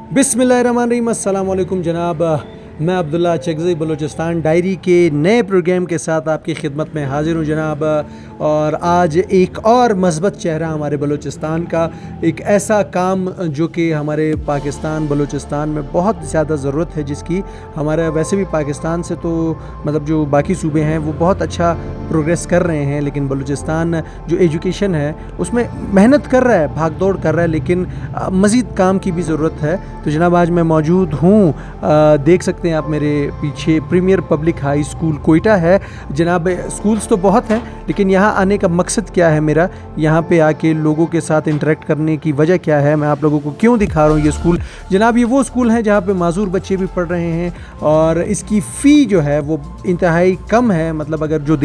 बिस्मिल्लाहिर्रहमानिर्रहीम, अस्सलाम वालेकुम जनाब। मैं अब्दुल्ला चकज़ई बलूचिस्तान डायरी के नए प्रोग्राम के साथ आपकी खिदमत में हाज़िर हूँ जनाब। और आज एक और मस्बत चेहरा हमारे बलूचिस्तान का, एक ऐसा काम जो कि हमारे पाकिस्तान बलूचिस्तान में बहुत ज़्यादा ज़रूरत है, जिसकी हमारा वैसे भी पाकिस्तान से तो मतलब जो बाकी सूबे हैं वो बहुत अच्छा प्रोग्रेस कर रहे हैं, लेकिन बलूचिस्तान जो एजुकेशन है उसमें मेहनत कर रहा है, भाग दौड़ कर रहा है, लेकिन मज़ीद काम की भी ज़रूरत है। तो जनाब आज मैं मौजूद हूँ, देख सकते हैं आप मेरे पीछे, premier public high school Quetta है। जनाब स्कूल्स तो बहुत हैं, लेकिन यहाँ आने का मकसद क्या है मेरा, यहाँ पे आके लोगों के साथ इंटरेक्ट करने की वजह क्या है, मैं आप लोगों को क्यों दिखा रहा हूँ ये स्कूल। जनाब ये वो स्कूल है जहाँ पे माजूर बच्चे भी पढ़ रहे हैं और इसकी फ़ी जो है वो इंतहाई कम है। मतलब अगर जो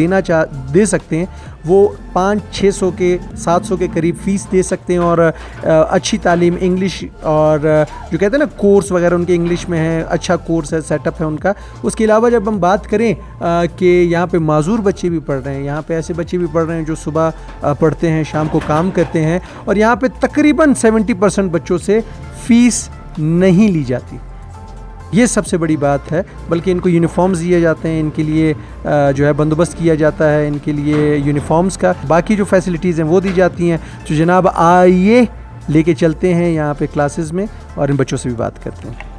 दे सकते हैं वो 500-600 के 700 के करीब फ़ीस दे सकते हैं और अच्छी तालीम, इंग्लिश और जो कहते हैं ना कोर्स वगैरह उनके इंग्लिश में है, अच्छा कोर्स है, सेटअप है उनका। उसके अलावा जब हम बात करें कि यहाँ पे माजूर बच्चे भी पढ़ रहे हैं, यहाँ पे ऐसे बच्चे भी पढ़ रहे हैं जो सुबह पढ़ते हैं, शाम को काम करते हैं, और यहाँ पे तकरीबन 70% बच्चों से फ़ीस नहीं ली जाती। ये सबसे बड़ी बात है। बल्कि इनको यूनिफॉर्म्स दिए जाते हैं, इनके लिए जो है बंदोबस्त किया जाता है, इनके लिए यूनिफॉर्म्स का, बाकी जो फैसिलिटीज़ हैं वो दी जाती हैं। तो जनाब आइए लेके चलते हैं यहाँ पे क्लासेस में और इन बच्चों से भी बात करते हैं।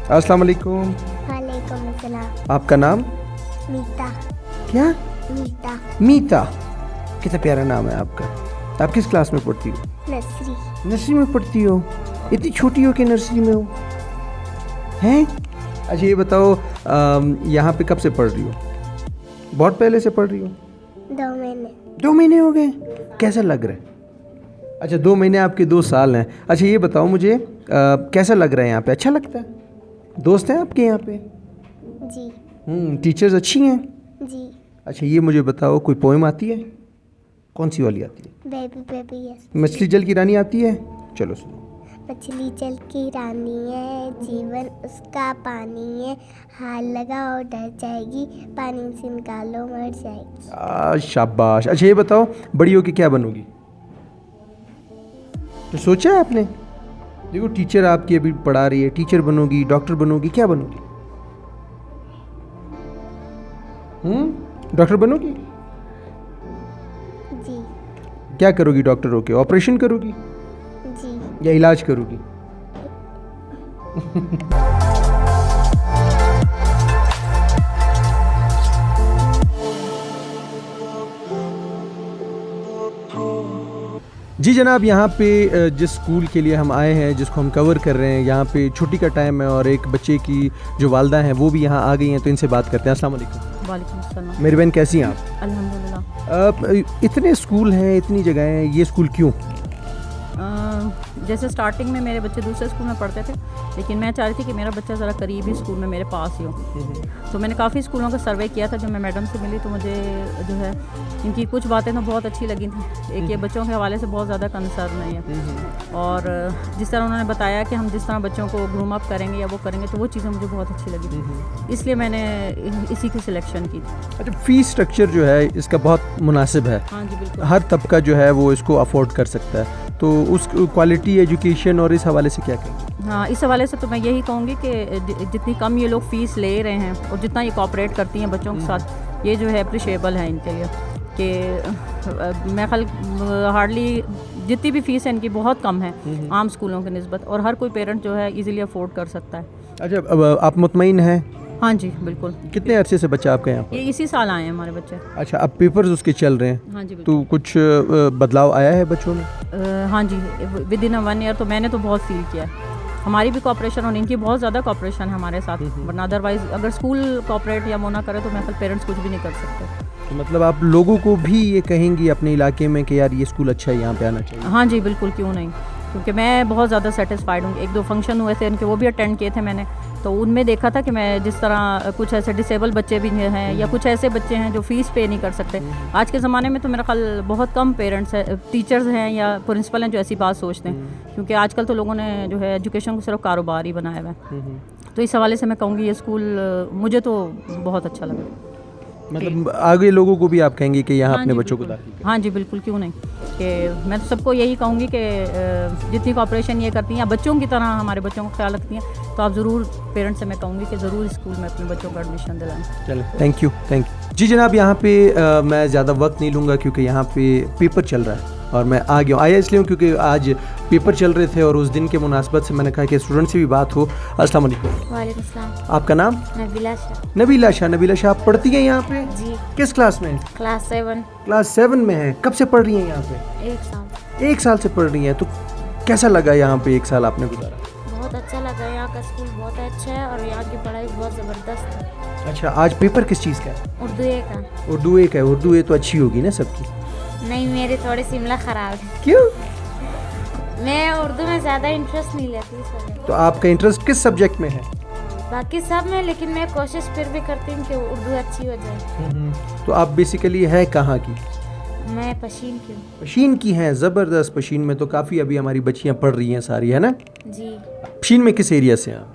अस्सलाम वालेकुम। वालेकुम अस्सलाम। आपका नाम? मीता। क्या? मीता। मीता, कितना प्यारा नाम है आपका। आप किस क्लास में पढ़ती हो? नर्सरी। नर्सरी में पढ़ती हो? इतनी छोटी हो कि नर्सरी में हो हैं? अच्छा ये बताओ, यहाँ पे कब से पढ़ रही हो? बहुत पहले से पढ़ रही हो? 2 महीने। 2 महीने हो गए? कैसा लग रहा है? अच्छा 2 महीने आपके 2 साल हैं। अच्छा ये बताओ मुझे, कैसा लग रहा है यहाँ पे? अच्छा लगता है? दोस्त हैं आपके यहाँ पे? जी। टीचर्स अच्छी हैं? जी। अच्छा ये मुझे बताओ, कोई पोएम आती है? कौन सी वाली आती है? Baby baby yes. मछली जल की रानी आती है? चलो सुनो। मछली जल की रानी है, जीवन उसका पानी है, हाथ लगाओ डर जाएगी, पानी से निकालो मर जाएगी। शाबाश। अच्छा ये बताओ, बड़ी होके क्या बनोगी? तो सोचा है आपने? देखो टीचर आपकी अभी पढ़ा रही है, टीचर बनोगी, डॉक्टर बनोगी, क्या बनोगी? डॉक्टर बनोगी? जी। क्या करोगी डॉक्टर होके? ऑपरेशन करोगी जी। या इलाज करोगी? जी जनाब, यहाँ पे जिस स्कूल के लिए हम आए हैं, जिसको हम कवर कर रहे हैं, यहाँ पे छुट्टी का टाइम है और एक बच्चे की जो वालदा हैं वो भी यहाँ आ गई हैं, तो इनसे बात करते हैं। अस्सलाम वालेकुम। वालेकुम अस्सलाम। मेरी बहन कैसी हैं आप? अल्हम्दुलिल्लाह। इतने स्कूल हैं, इतनी जगहें हैं, ये स्कूल क्यों? जैसे स्टार्टिंग में मेरे बच्चे दूसरे स्कूल में पढ़ते थे, लेकिन मैं चाह रही थी कि मेरा बच्चा ज़रा करीबी स्कूल में मेरे पास ही हो। तो मैंने काफ़ी स्कूलों का सर्वे किया था। जब मैं मैडम से मिली तो मुझे जो है इनकी कुछ बातें तो बहुत अच्छी लगी थी। एक ये बच्चों के हवाले से बहुत ज़्यादा कंसर्न है और जिस तरह उन्होंने बताया कि हम जिस तरह बच्चों को ग्रूम अप करेंगे या वो करेंगे, तो वो चीज़ें मुझे बहुत अच्छी लगी थी, इसलिए मैंने इसी की सिलेक्शन की थी। अच्छा, फ़ीस स्ट्रक्चर जो है इसका बहुत मुनासिब है। हाँ जी, बिल्कुल। हर तबका जो है वो इसको अफोर्ड कर सकता है, तो उस क्वालिटी एजुकेशन और इस हवाले से क्या कहेंगे? हाँ, इस हवाले से तो मैं यही कहूँगी कि जितनी कम ये लोग फ़ीस ले रहे हैं और जितना ये कोऑपरेट करती हैं बच्चों के साथ, ये जो है अप्रिशिएबल है इनके लिए। कि मैं ख्याल हार्डली जितनी भी फ़ीस है इनकी बहुत कम है आम स्कूलों के निस्बत, और हर कोई पेरेंट जो है इजीली अफोर्ड कर सकता है। अच्छा, अब आप मुतमईन हैं? हाँ जी, बिल्कुल। कितने अरसे से बच्चा आपका यहाँ पर? ये इसी साल आए हैं हमारे बच्चे। अच्छा, अब पेपर्स उसके चल रहे हैं? हाँ जी, तो कुछ बदलाव आया है बच्चों में? हाँ जी, विद इन 1 ईयर तो मैंने तो बहुत फील किया है। हमारी भी कोऑपरेशन और इनकी बहुत ज़्यादा कोऑपरेशन है हमारे साथ, वरना अदरवाइज़ अगर स्कूल कोऑपरेट या वो ना करे तो मैं फिर पेरेंट्स कुछ भी नहीं कर सकते। तो मतलब आप लोगों को भी ये कहेंगी अपने इलाके में कि यार ये स्कूल अच्छा है, यहाँ पे आना चाहिए? हाँ जी, बिल्कुल, क्यों नहीं, क्योंकि मैं बहुत ज़्यादा सेटिस्फाइड हूँ। 1-2 फंक्शन हुए थे इनके, वो भी अटेंड किए थे मैंने, तो उनमें देखा था कि मैं जिस तरह कुछ ऐसे डिसेबल बच्चे भी हैं या कुछ ऐसे बच्चे हैं जो फ़ीस पे नहीं कर सकते। आज के ज़माने में तो मेरा ख्याल बहुत कम पेरेंट्स हैं, टीचर्स हैं या प्रिंसिपल हैं जो ऐसी बात सोचते हैं, क्योंकि आजकल तो लोगों ने जो है एजुकेशन को सिर्फ कारोबार ही बनाया हुआ है। तो इस हवाले से मैं कहूँगी ये स्कूल मुझे तो बहुत अच्छा लगा। मतलब आगे लोगों को भी आप कहेंगे कि यहाँ हाँ अपने जी, बच्चों को बिल्कुल। दाखिल करें? हाँ जी, बिल्कुल, क्यों नहीं, कि मैं तो सबको यही कहूँगी कि जितनी कोऑपरेशन ये करती हैं, बच्चों की तरह हमारे बच्चों का ख्याल रखती हैं, तो आप ज़रूर पेरेंट्स से मैं कहूँगी कि ज़रूर स्कूल में अपने बच्चों को एडमिशन दिलाएं। चलो, थैंक यू। जी जनाब, यहाँ पे मैं ज़्यादा वक्त नहीं लूँगा क्योंकि यहाँ पे पेपर चल रहा है और मैं आ गया हूँ। आया इसलिए हूँ क्योंकि आज पेपर चल रहे थे और उस दिन के मुनासबत से मैंने कहा कि स्टूडेंट से भी बात हो। अस्सलाम वालेकुम। वालेकुम सलाम। आपका नाम? नबीला शाह। नबीला शाह। नबीला शाह, आप पढ़ती हैं यहाँ पे? जी। किस क्लास में? क्लास 7। क्लास 7 में है। कब से पढ़ रही हैं यहाँ पे? 1 साल। 1 साल से पढ़ रही हैं। तो कैसा लगा यहाँ पे 1 साल आपने गुजारा? बहुत अच्छा लगा, यहाँ का स्कूल बहुत अच्छा है और यहाँ की पढ़ाई बहुत ज़बरदस्त है। अच्छा, आज पेपर किस चीज़ का है? उर्दू का। उर्दू एक है। उर्दू ये तो अच्छी होगी ना सबकी? नहीं, मेरी थोड़ी सिमला ख़राब है। क्यों? मैं उर्दू में ज़्यादा इंटरेस्ट नहीं लेती इस वजह। तो आपका इंटरेस्ट किस सब्जेक्ट में है? बाकी सब में, लेकिन मैं कोशिश फिर भी करती हूँ कि उर्दू अच्छी हो जाए। तो आप बेसिकली है कहाँ की? मैं पशीन की हूँ। पशीन की हैं? ज़बरदस्त। पशीन में तो काफ़ी अभी हमारी बच्चियाँ पढ़ रही हैं सारी, है ना? जी। पशीन में किस एरिया से हैं आप?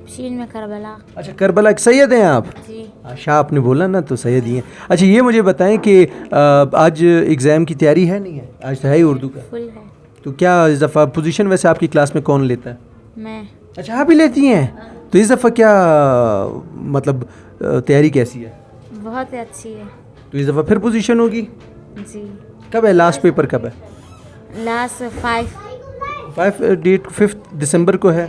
पशीन में करबला। अच्छा, करबला के सैयद हैं आप? जी। शाह आपने बोला ना, तो सैयद ही हैं। अच्छा, ये मुझे बताएं कि आज एग्ज़ाम की तैयारी है नहीं है? आज तो है ही उर्दू का। फुल है। तो क्या इस दफ़ा पोजीशन वैसे आपकी क्लास में कौन लेता है? मैं। अच्छा, आप ही लेती हैं? तो इस दफ़ा क्या मतलब तैयारी कैसी है? बहुत ही अच्छी है। तो इस दफ़ा फिर पोजीशन होगी? जी। कब है लास्ट पेपर? कब है? लास्ट 5 डेट 5 दिसंबर को है।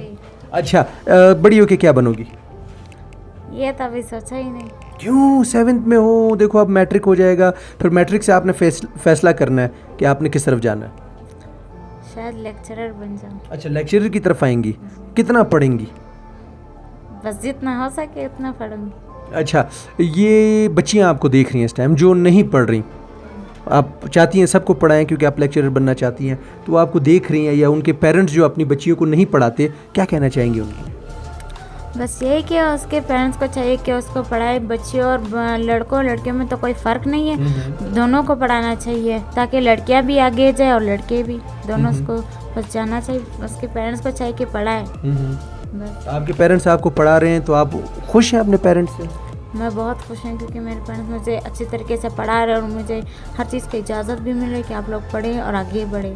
अच्छा, बड़ी होके क्या बनोगी? ये तो अभी सोचा ही नहीं। क्यों? 7th में हो, देखो अब मैट्रिक हो जाएगा, फिर मैट्रिक से आपने फैसला करना है कि आपने किस तरफ जाना है। शायद लेक्चरर बन जाऊँ। अच्छा, लेक्चरर की तरफ आएंगी। कितना पढ़ेंगी? बस जितना हो सके उतना पढ़ूंगी। अच्छा, ये बच्चियाँ आपको देख रही हैं इस टाइम जो नहीं पढ़ रही, आप चाहती हैं सबको पढ़ाएं क्योंकि आप लेक्चरर बनना चाहती हैं, तो आपको देख रही हैं या उनके पेरेंट्स जो अपनी बच्चियों को नहीं पढ़ाते, क्या कहना चाहेंगे उनको? बस यही कि उसके पेरेंट्स को चाहिए कि उसको पढ़ाए। बच्चियों और लड़कों लड़कियों में तो कोई फ़र्क नहीं है, दोनों को पढ़ाना चाहिए ताकि लड़कियां भी आगे जाए और लड़के भी, दोनों उसको बस जाना चाहिए। उसके पेरेंट्स को चाहिए कि पढ़ाए बस। आपके पेरेंट्स आपको पढ़ा रहे हैं तो आप खुश हैं अपने पेरेंट्स से? मैं बहुत खुश हूँ क्योंकि मेरे पेरेंट्स मुझे अच्छी तरीके से पढ़ा रहे हैं और मुझे हर चीज़ की इजाज़त भी मिल रही है कि आप लोग पढ़ें और आगे बढ़ें।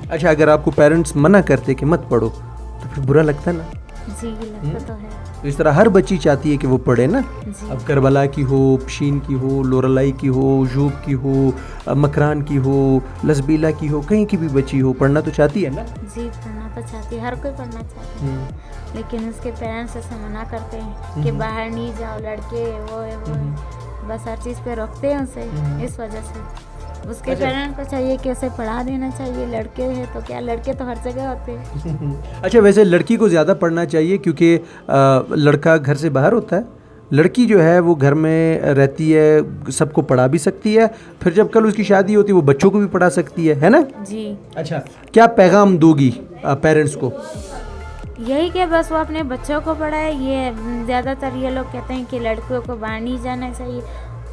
अच्छा, अगर आपको पेरेंट्स मना करते कि मत पढ़ो तो फिर बुरा लगता ना? जी, लगता तो है। तो इस तरह हर बच्ची चाहती है कि वो पढ़े ना। जी। अब करबला की हो, पशीन की हो, लोरलाई की हो, यूब की हो, मकरान की हो, लसबीला की हो, कहीं की भी बच्ची हो, पढ़ना तो चाहती है ना? जी, पढ़ना तो चाहती है, हर कोई पढ़ना चाहता है, लेकिन उसके पेरेंट्स ऐसे मना करते हैं कि बाहर नहीं जाओ, लड़के वो है वो है, बस हर चीज़ पे रोकते हैं उसे। इस वजह से उसके पेरेंट्स को चाहिए कि उसे पढ़ा देना चाहिए। लड़के हैं तो क्या, लड़के तो हर जगह होते हैं। अच्छा, वैसे लड़की को ज़्यादा पढ़ना चाहिए क्योंकि लड़का घर से बाहर होता है लड़की जो है वो घर में रहती है, सबको पढ़ा भी सकती है, फिर जब कल उसकी शादी होती है वो बच्चों को भी पढ़ा सकती है ना? जी। अच्छा, क्या पैगाम दोगी पेरेंट्स को? यही कि बस वो अपने बच्चों को पढ़ाए। ये ज़्यादातर ये लोग कहते हैं कि लड़कियों को बाहर नहीं जाना चाहिए।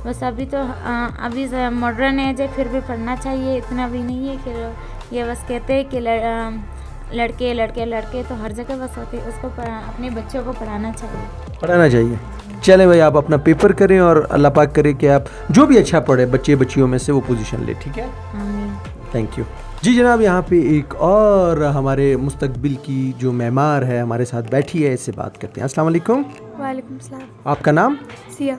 बस अभी तो अभी मॉडर्न एज है, फिर भी पढ़ना चाहिए। इतना भी नहीं है कि ये बस कहते हैं कि लड़के लड़के लड़के तो हर जगह बस होती है। उसको अपने बच्चों को पढ़ाना चाहिए। चलें भाई, आप अपना पेपर करें और अल्लाह पाक करे कि आप जो भी अच्छा पढ़े बच्चे बच्चियों में से वो पोजीशन ले, ठीक है? आमीन। थैंक यू जी। जनाब, यहाँ पे एक और हमारे मुस्तकबिल की जो मेहमान है हमारे साथ बैठी है, इससे बात करते हैं। अस्सलाम वालेकुम। वालेकुम सलाम। आपका नाम? सिया।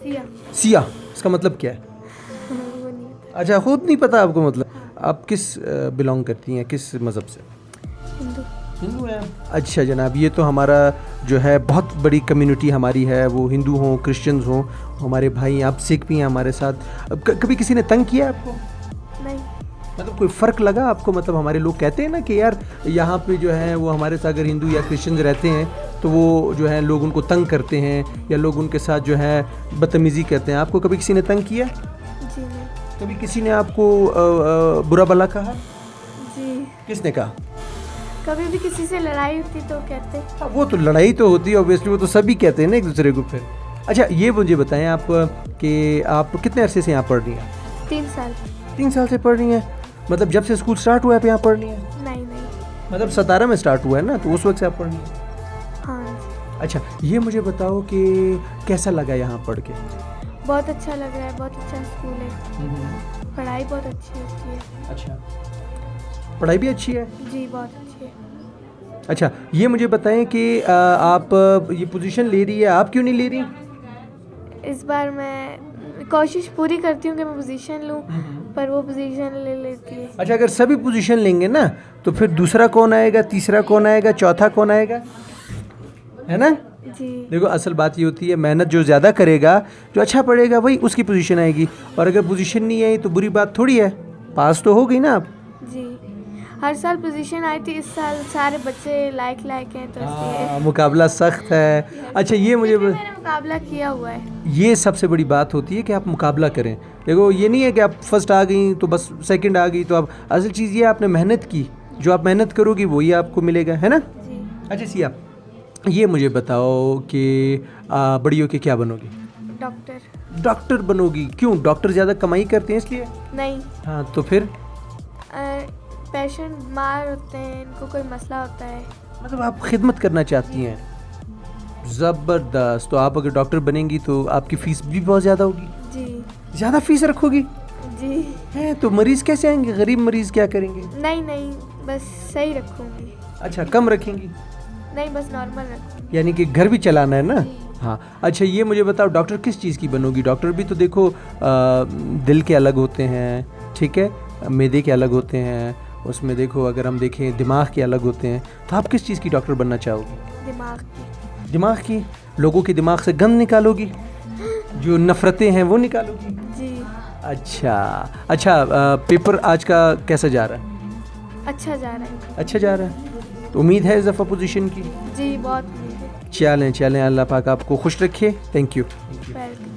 सिया। सिया, इसका मतलब क्या है? वो नहीं पता। अच्छा, खुद नहीं पता आपको मतलब? आप किस बिलोंग करती हैं, किस मज़हब से? हिंदू। हिंदू हैं। अच्छा जनाब, ये तो हमारा जो है बहुत बड़ी कम्युनिटी हमारी है, वो हिंदू हों क्रिश्चियंस हों, हमारे भाई आप सिख भी हैं हमारे साथ। कभी किसी ने तंग किया आपको? नहीं। मतलब कोई फ़र्क लगा आपको? मतलब हमारे लोग कहते हैं ना कि यार यहाँ पे जो है वो हमारे साथ अगर हिंदू या क्रिश्चियंस रहते हैं तो वो जो है लोग उनको तंग करते हैं या लोग उनके साथ जो है बदतमीज़ी करते हैं। आपको कभी किसी ने तंग किया? जी नहीं। कभी किसी ने आपको बुरा भला कहा? जी। किसने कहा? कभी भी किसी से लड़ाई होती तो कहते। हाँ, वो तो लड़ाई तो होती है ऑब्वियसली, वो तो सभी कहते हैं ना एक दूसरे को। फिर अच्छा, ये मुझे बताएं आप कि आप कितने अरसे से यहाँ पढ़ रही हैं? 3 साल। 3 साल से पढ़ रही हैं? मतलब जब से स्कूल स्टार्ट हुआ है आप यहाँ पढ़ रही हैं? नहीं नहीं। मतलब 17 में स्टार्ट हुआ है ना, तो उस वक्त से आप पढ़ रही हैं? हाँ। अच्छा, ये मुझे बताओ कि कैसा लगा यहाँ पढ़ के? बहुत अच्छा लग रहा है, बहुत अच्छा स्कूल है, पढ़ाई बहुत अच्छी होती है। अच्छा, पढ़ाई भी अच्छी है? जी बहुत अच्छी है। अच्छा, ये मुझे बताएं कि आप ये पोजीशन ले रही है, आप क्यों नहीं ले रही? इस बार मैं कोशिश पूरी करती हूँ कि मैं पोजीशन लूँ, पर वो पोजीशन ले लेती है। अच्छा, अगर सभी पोजीशन लेंगे ना तो फिर दूसरा कौन आएगा, तीसरा कौन आएगा, चौथा कौन आएगा, है ना? जी। देखो, असल बात ये होती है मेहनत जो ज़्यादा करेगा, जो अच्छा पढ़ेगा वही उसकी पोजीशन आएगी, और अगर पोजीशन नहीं आई तो बुरी बात थोड़ी है, पास तो हो गई ना आप। जी, हर साल पोजीशन आई थी, इस साल सारे बच्चे लायक हैं तो इसलिए मुकाबला सख्त है। अच्छा, ये मुझे मैंने मुकाबला किया हुआ है। ये सबसे बड़ी बात होती है कि आप मुकाबला करें। देखो, ये नहीं है कि आप फर्स्ट आ गई तो बस सेकंड आ गई तो आप, असल चीज़ ये आपने मेहनत की, जो आप मेहनत करोगी वही आपको मिलेगा, है ना? जी। अच्छा सिया, ये मुझे बताओ कि बड़ी होके क्या बनोगी? डॉक्टर। डॉक्टर बनोगी? क्यों? डॉक्टर ज़्यादा कमाई करते हैं इसलिए? नहीं। हाँ, तो फिर? पेशेंट बीमार होते हैं, इनको कोई मसला होता है। मतलब आप खिदमत करना चाहती हैं? ज़बरदस्त। तो आप अगर डॉक्टर बनेंगी तो आपकी फ़ीस भी बहुत ज़्यादा होगी? जी। ज़्यादा फ़ीस रखोगी? जी। है तो मरीज़ कैसे आएंगे? गरीब मरीज़ क्या करेंगे? नहीं, बस सही रखूँगी। अच्छा, कम रखेंगी? नहीं, बस नॉर्मल रखूँगी। यानी कि घर भी चलाना है ना? हाँ। अच्छा, ये मुझे बताओ, डॉक्टर किस चीज़ की बनोगी? डॉक्टर भी तो देखो दिल के अलग होते हैं, ठीक है, मैदे के अलग होते हैं, उसमें देखो अगर हम देखें दिमाग के अलग होते हैं, तो आप किस चीज़ की डॉक्टर बनना चाहोगी? दिमाग की। दिमाग की? लोगों के दिमाग से गंद निकालोगी, जो नफ़रतें हैं वो निकालोगी? जी। अच्छा, पेपर आज का कैसा जा रहा है? अच्छा जा रहा है। अच्छा जा रहा है, तो उम्मीद है इस दफ़ा पोजीशन की? जी बहुत उम्मीद है। चलें, अल्लाह पाक आपको खुश रखे। Thank you. वेलकम।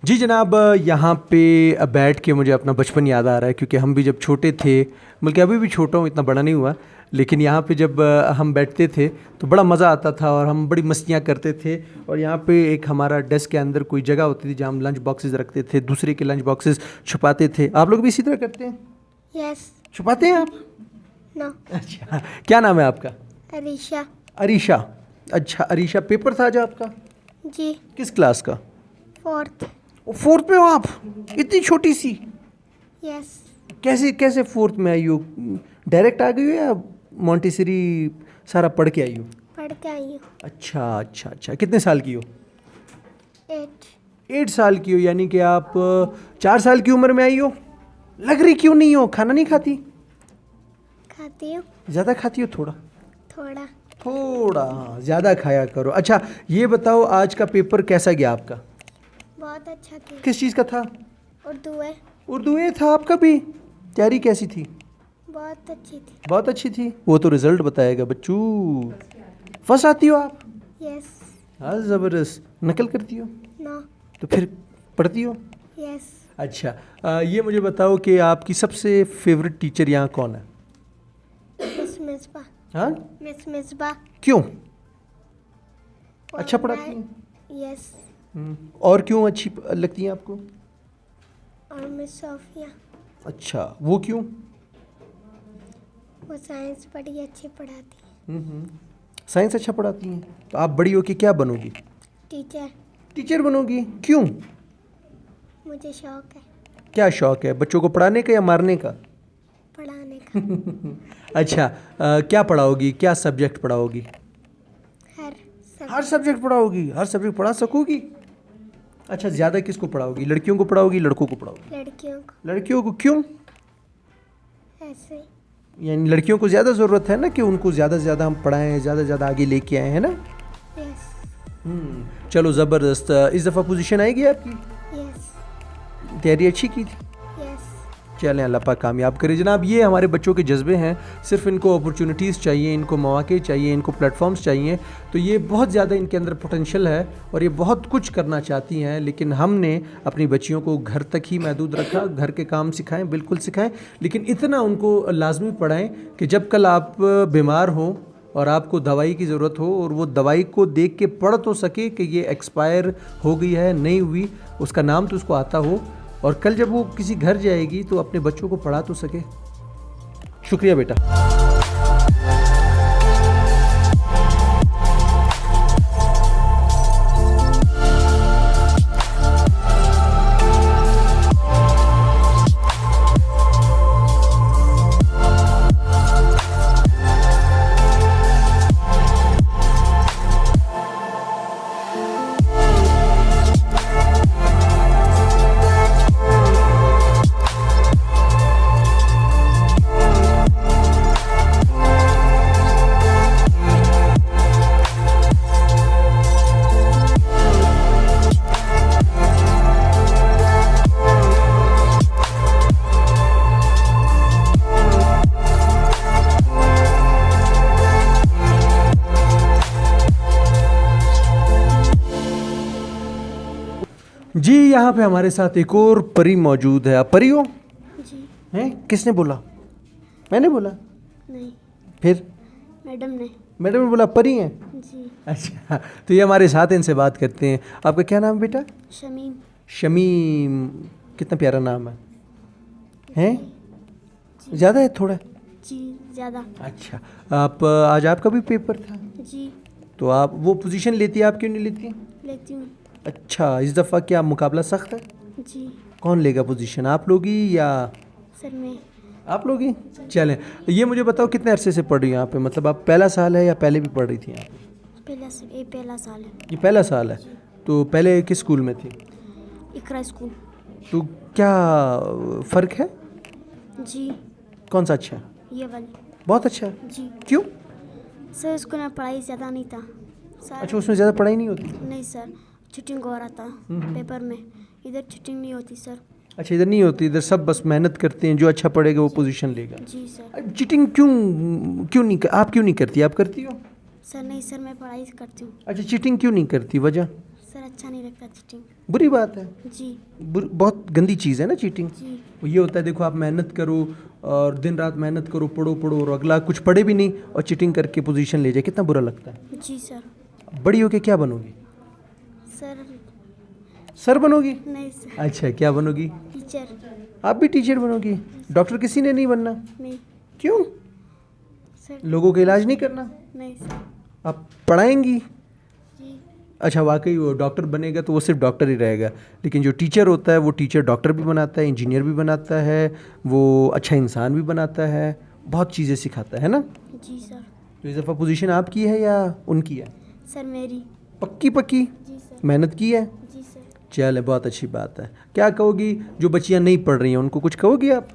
जी जनाब, यहाँ पे बैठ के मुझे अपना बचपन याद आ रहा है, क्योंकि हम भी जब छोटे थे, बल्कि अभी भी छोटा हूँ, इतना बड़ा नहीं हुआ, लेकिन यहाँ पे जब हम बैठते थे तो बड़ा मज़ा आता था और हम बड़ी मस्तियाँ करते थे। और यहाँ पे एक हमारा डेस्क के अंदर कोई जगह होती थी जहाँ हम लंच बॉक्सेस रखते थे, दूसरे के लंच बॉक्सेस छुपाते थे। आप लोग भी इसी तरह करते हैं? यस। छुपाते हैं आप? नो। अच्छा, क्या नाम है आपका? अरीशा। अरीशा। अच्छा अरीशा, पेपर था आज आपका? जी। किस क्लास का? 4th। फोर्थ में हो आप? इतनी छोटी सी, यस, कैसे कैसे फोर्थ में आई हो? डायरेक्ट आ गई हो या मॉन्टेसरी सारा पढ़ के आई हो? पढ़ के आई हूँ। अच्छा अच्छा अच्छा, कितने साल की हो? 8। 8 साल की हो, यानी कि आप 4 साल की उम्र में आई हो। लग रही क्यों नहीं हो? खाना नहीं खाती? खाती हूँ ज़्यादा खाती हो? थोड़ा थोड़ा। थोड़ा, हाँ, ज़्यादा खाया करो। अच्छा ये बताओ, आज का पेपर कैसा गया आपका? बहुत अच्छा किया। किस चीज़ का था? उर्दू है। उर्दू ए था आपका भी? तैयारी कैसी थी? बहुत अच्छी थी। बहुत अच्छी थी। वो तो रिजल्ट बताएगा बच्चू। फर्स्ट आती हो आप? यस। हाँ ज़बरदस्त। नकल करती हो? नो। तो फिर पढ़ती हो? यस। अच्छा ये मुझे बताओ कि आपकी सबसे फेवरेट टीचर यहाँ कौन है? मिस मिसबा। हाँ, मिस मिसबा। क्यों? वो अच्छा पढ़ाती हैं? यस। और क्यों अच्छी लगती हैं आपको? और मिस सोफिया। अच्छा, वो क्यों? वो साइंस बड़ी अच्छी पढ़ाती है। साइंस अच्छा पढ़ाती हैं। तो आप बड़ी होके क्या बनोगी? टीचर। टीचर बनोगी? क्यों? मुझे शौक है क्या शौक है? बच्चों को पढ़ाने का या मारने का? पढ़ाने का। अच्छा क्या पढ़ाओगी? क्या सब्जेक्ट पढ़ाओगी? हर सब। हर सब्जेक्ट पढ़ाओगी? हर सब्जेक्ट पढ़ा सकोगी? अच्छा, ज़्यादा किसको पढ़ाओगी? लड़कियों को पढ़ाओगी, लड़कों को पढ़ाओगी? लड़कियों को। लड़कियों को क्यों? ऐसे ही। यानी लड़कियों को ज़्यादा ज़रूरत है ना कि उनको ज़्यादा से ज़्यादा हम पढ़ाएं, ज़्यादा से ज़्यादा आगे लेके आए, है ना? यस। चलो ज़बरदस्त। इस दफ़ा पोजीशन आएगी आपकी? यस। तैयारी अच्छी की थी? यस। चलें, अल्लाह पाक कामयाब करे जनाब। ये हमारे बच्चों के जज्बे हैं। सिर्फ इनको अपॉर्चुनिटीज़ चाहिए, इनको मौके चाहिए, इनको प्लेटफॉर्म्स चाहिए। तो ये बहुत ज़्यादा इनके अंदर पोटेंशियल है और ये बहुत कुछ करना चाहती हैं, लेकिन हमने अपनी बच्चियों को घर तक ही महदूद रखा। घर के काम सिखाएं, बिल्कुल सिखाएं, लेकिन इतना उनको लाजमी पढ़ाएं कि जब कल आप बीमार हो और आपको दवाई की ज़रूरत हो और वो दवाई को देख के पढ़ तो सके कि ये एक्सपायर हो गई है, नहीं हुई, उसका नाम तो उसको आता हो, और कल जब वो किसी घर जाएगी तो अपने बच्चों को पढ़ा तो सके। शुक्रिया बेटा। जी यहाँ पे हमारे साथ एक और परी मौजूद है। आप परी हो? जी। हैं? किसने बोला? मैंने बोला? नहीं, फिर मैडम ने। मैडम ने बोला परी हैं? जी। अच्छा, तो ये हमारे साथ हैं, इनसे बात करते हैं। आपका क्या नाम है बेटा? शमीम। शमीम, कितना प्यारा नाम है। हैं? ज़्यादा है थोड़ा? जी ज़्यादा। अच्छा, आप आज आपका भी पेपर था? जी तो आप वो पोजीशन लेती है, आप क्यों नहीं लेती? लेती हूँ। अच्छा, इस दफ़ा क्या मुकाबला सख्त है? जी कौन लेगा पोजीशन, आप लोगी या सर में। आप लोगी? चलें, ये मुझे बताओ कितने अरसे से पढ़ रही हो यहाँ पे? मतलब आप पहला साल है या पहले भी पढ़ रही थी यहाँ पे? पहला साल है। ये पहला साल है। तो पहले किस स्कूल में थी? इकरा स्कूल। तो क्या फ़र्क है? जी कौन सा अच्छा है? ये वाली। बहुत अच्छा है। जी क्यों? सर स्कूल में पढ़ाई ज़्यादा नहीं था सर। अच्छा, उसमें ज़्यादा पढ़ाई नहीं होती? नहीं सर, चीटिंग हो रहा था पेपर में। इधर चीटिंग नहीं होती सर। अच्छा, इधर नहीं होती, इधर सब बस मेहनत करते हैं, जो अच्छा पढ़ेगा वो पोजीशन लेगा। जी सर। चीटिंग क्यों नहीं आप क्यों नहीं करती? आप करती हो? सर नहीं सर, मैं पढ़ाई करती हूँ। अच्छा, चीटिंग क्यों नहीं करती? वजह? सर अच्छा नहीं लगता चीटिंग। बुरी बात है, जी बहुत गंदी चीज़ है ना चीटिंग। जी। ये होता है, देखो आप मेहनत करो और दिन रात मेहनत करो, पढ़ो पढ़ो, और अगला कुछ पढ़े भी नहीं और चीटिंग करके पोजीशन ले जाए, कितना बुरा लगता है। जी सर। बड़ी होके क्या बनोगी? Sir sir बनोगी? नहीं सर, अच्छा, क्या बनोगी? टीचर। आप भी टीचर बनोगी? डॉक्टर किसी ने नहीं बनना? नहीं क्यों? सर। लोगों का इलाज नहीं करना? नहीं सर। आप पढ़ाएंगी? जी अच्छा, वाकई वो डॉक्टर बनेगा तो वो सिर्फ डॉक्टर ही रहेगा, लेकिन जो टीचर होता है वो टीचर डॉक्टर भी बनाता है, इंजीनियर भी बनाता है, वो अच्छा इंसान भी बनाता है, बहुत चीज़ें सिखाता है ना। जी सर। तो इस दफ़ा पोजीशन आपकी है या उनकी है? सर मेरी। पक्की पक्की जी सर। मेहनत की है? जी सर। चले, बहुत अच्छी बात है। क्या कहोगी जो बच्चियाँ नहीं पढ़ रही हैं उनको, कुछ कहोगी आप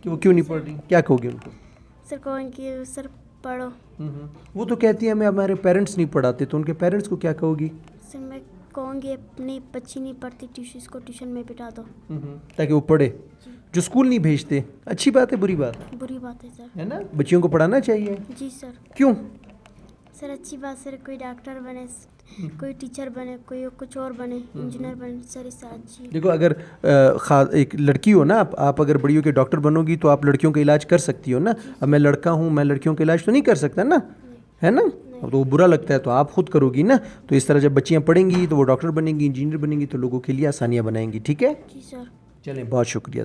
कि वो क्यों नहीं पढ़ रही, क्या कहोगी उनको? सर कहेंगे सर पढ़ो। वो तो कहती है हमें हमारे पेरेंट्स नहीं पढ़ाते, तो उनके पेरेंट्स को क्या कहोगी? सर मैं कहूँगी अपनी बच्ची नहीं पढ़ती ट्यूशन, इसको ट्यूशन में बिठा दो। ताकि वो पढ़े। जो स्कूल नहीं भेजते, अच्छी बात है बुरी बात है? बुरी बात है सर। है ना, बच्चियों को पढ़ाना चाहिए। जी सर। क्यों? सर अच्छी बात सर, कोई डॉक्टर बने, कोई टीचर बने, कोई कुछ और बने, इंजीनियर बने, सर इससे अच्छी। देखो, अगर एक लड़की हो ना, आप अगर बड़ी हो के डॉक्टर बनोगी तो आप लड़कियों का इलाज कर सकती हो ना। अब मैं लड़का हूँ, मैं लड़कियों का इलाज तो नहीं कर सकता ना, है ना। अब तो वो बुरा लगता है तो आप खुद करोगी ना। तो इस तरह जब बच्चियाँ पढ़ेंगी तो वो डॉक्टर बनेंगी, इंजीनियर बनेंगी, तो लोगों के लिए आसानियाँ बनाएंगी। ठीक है, जी सर। चलें, बहुत शुक्रिया।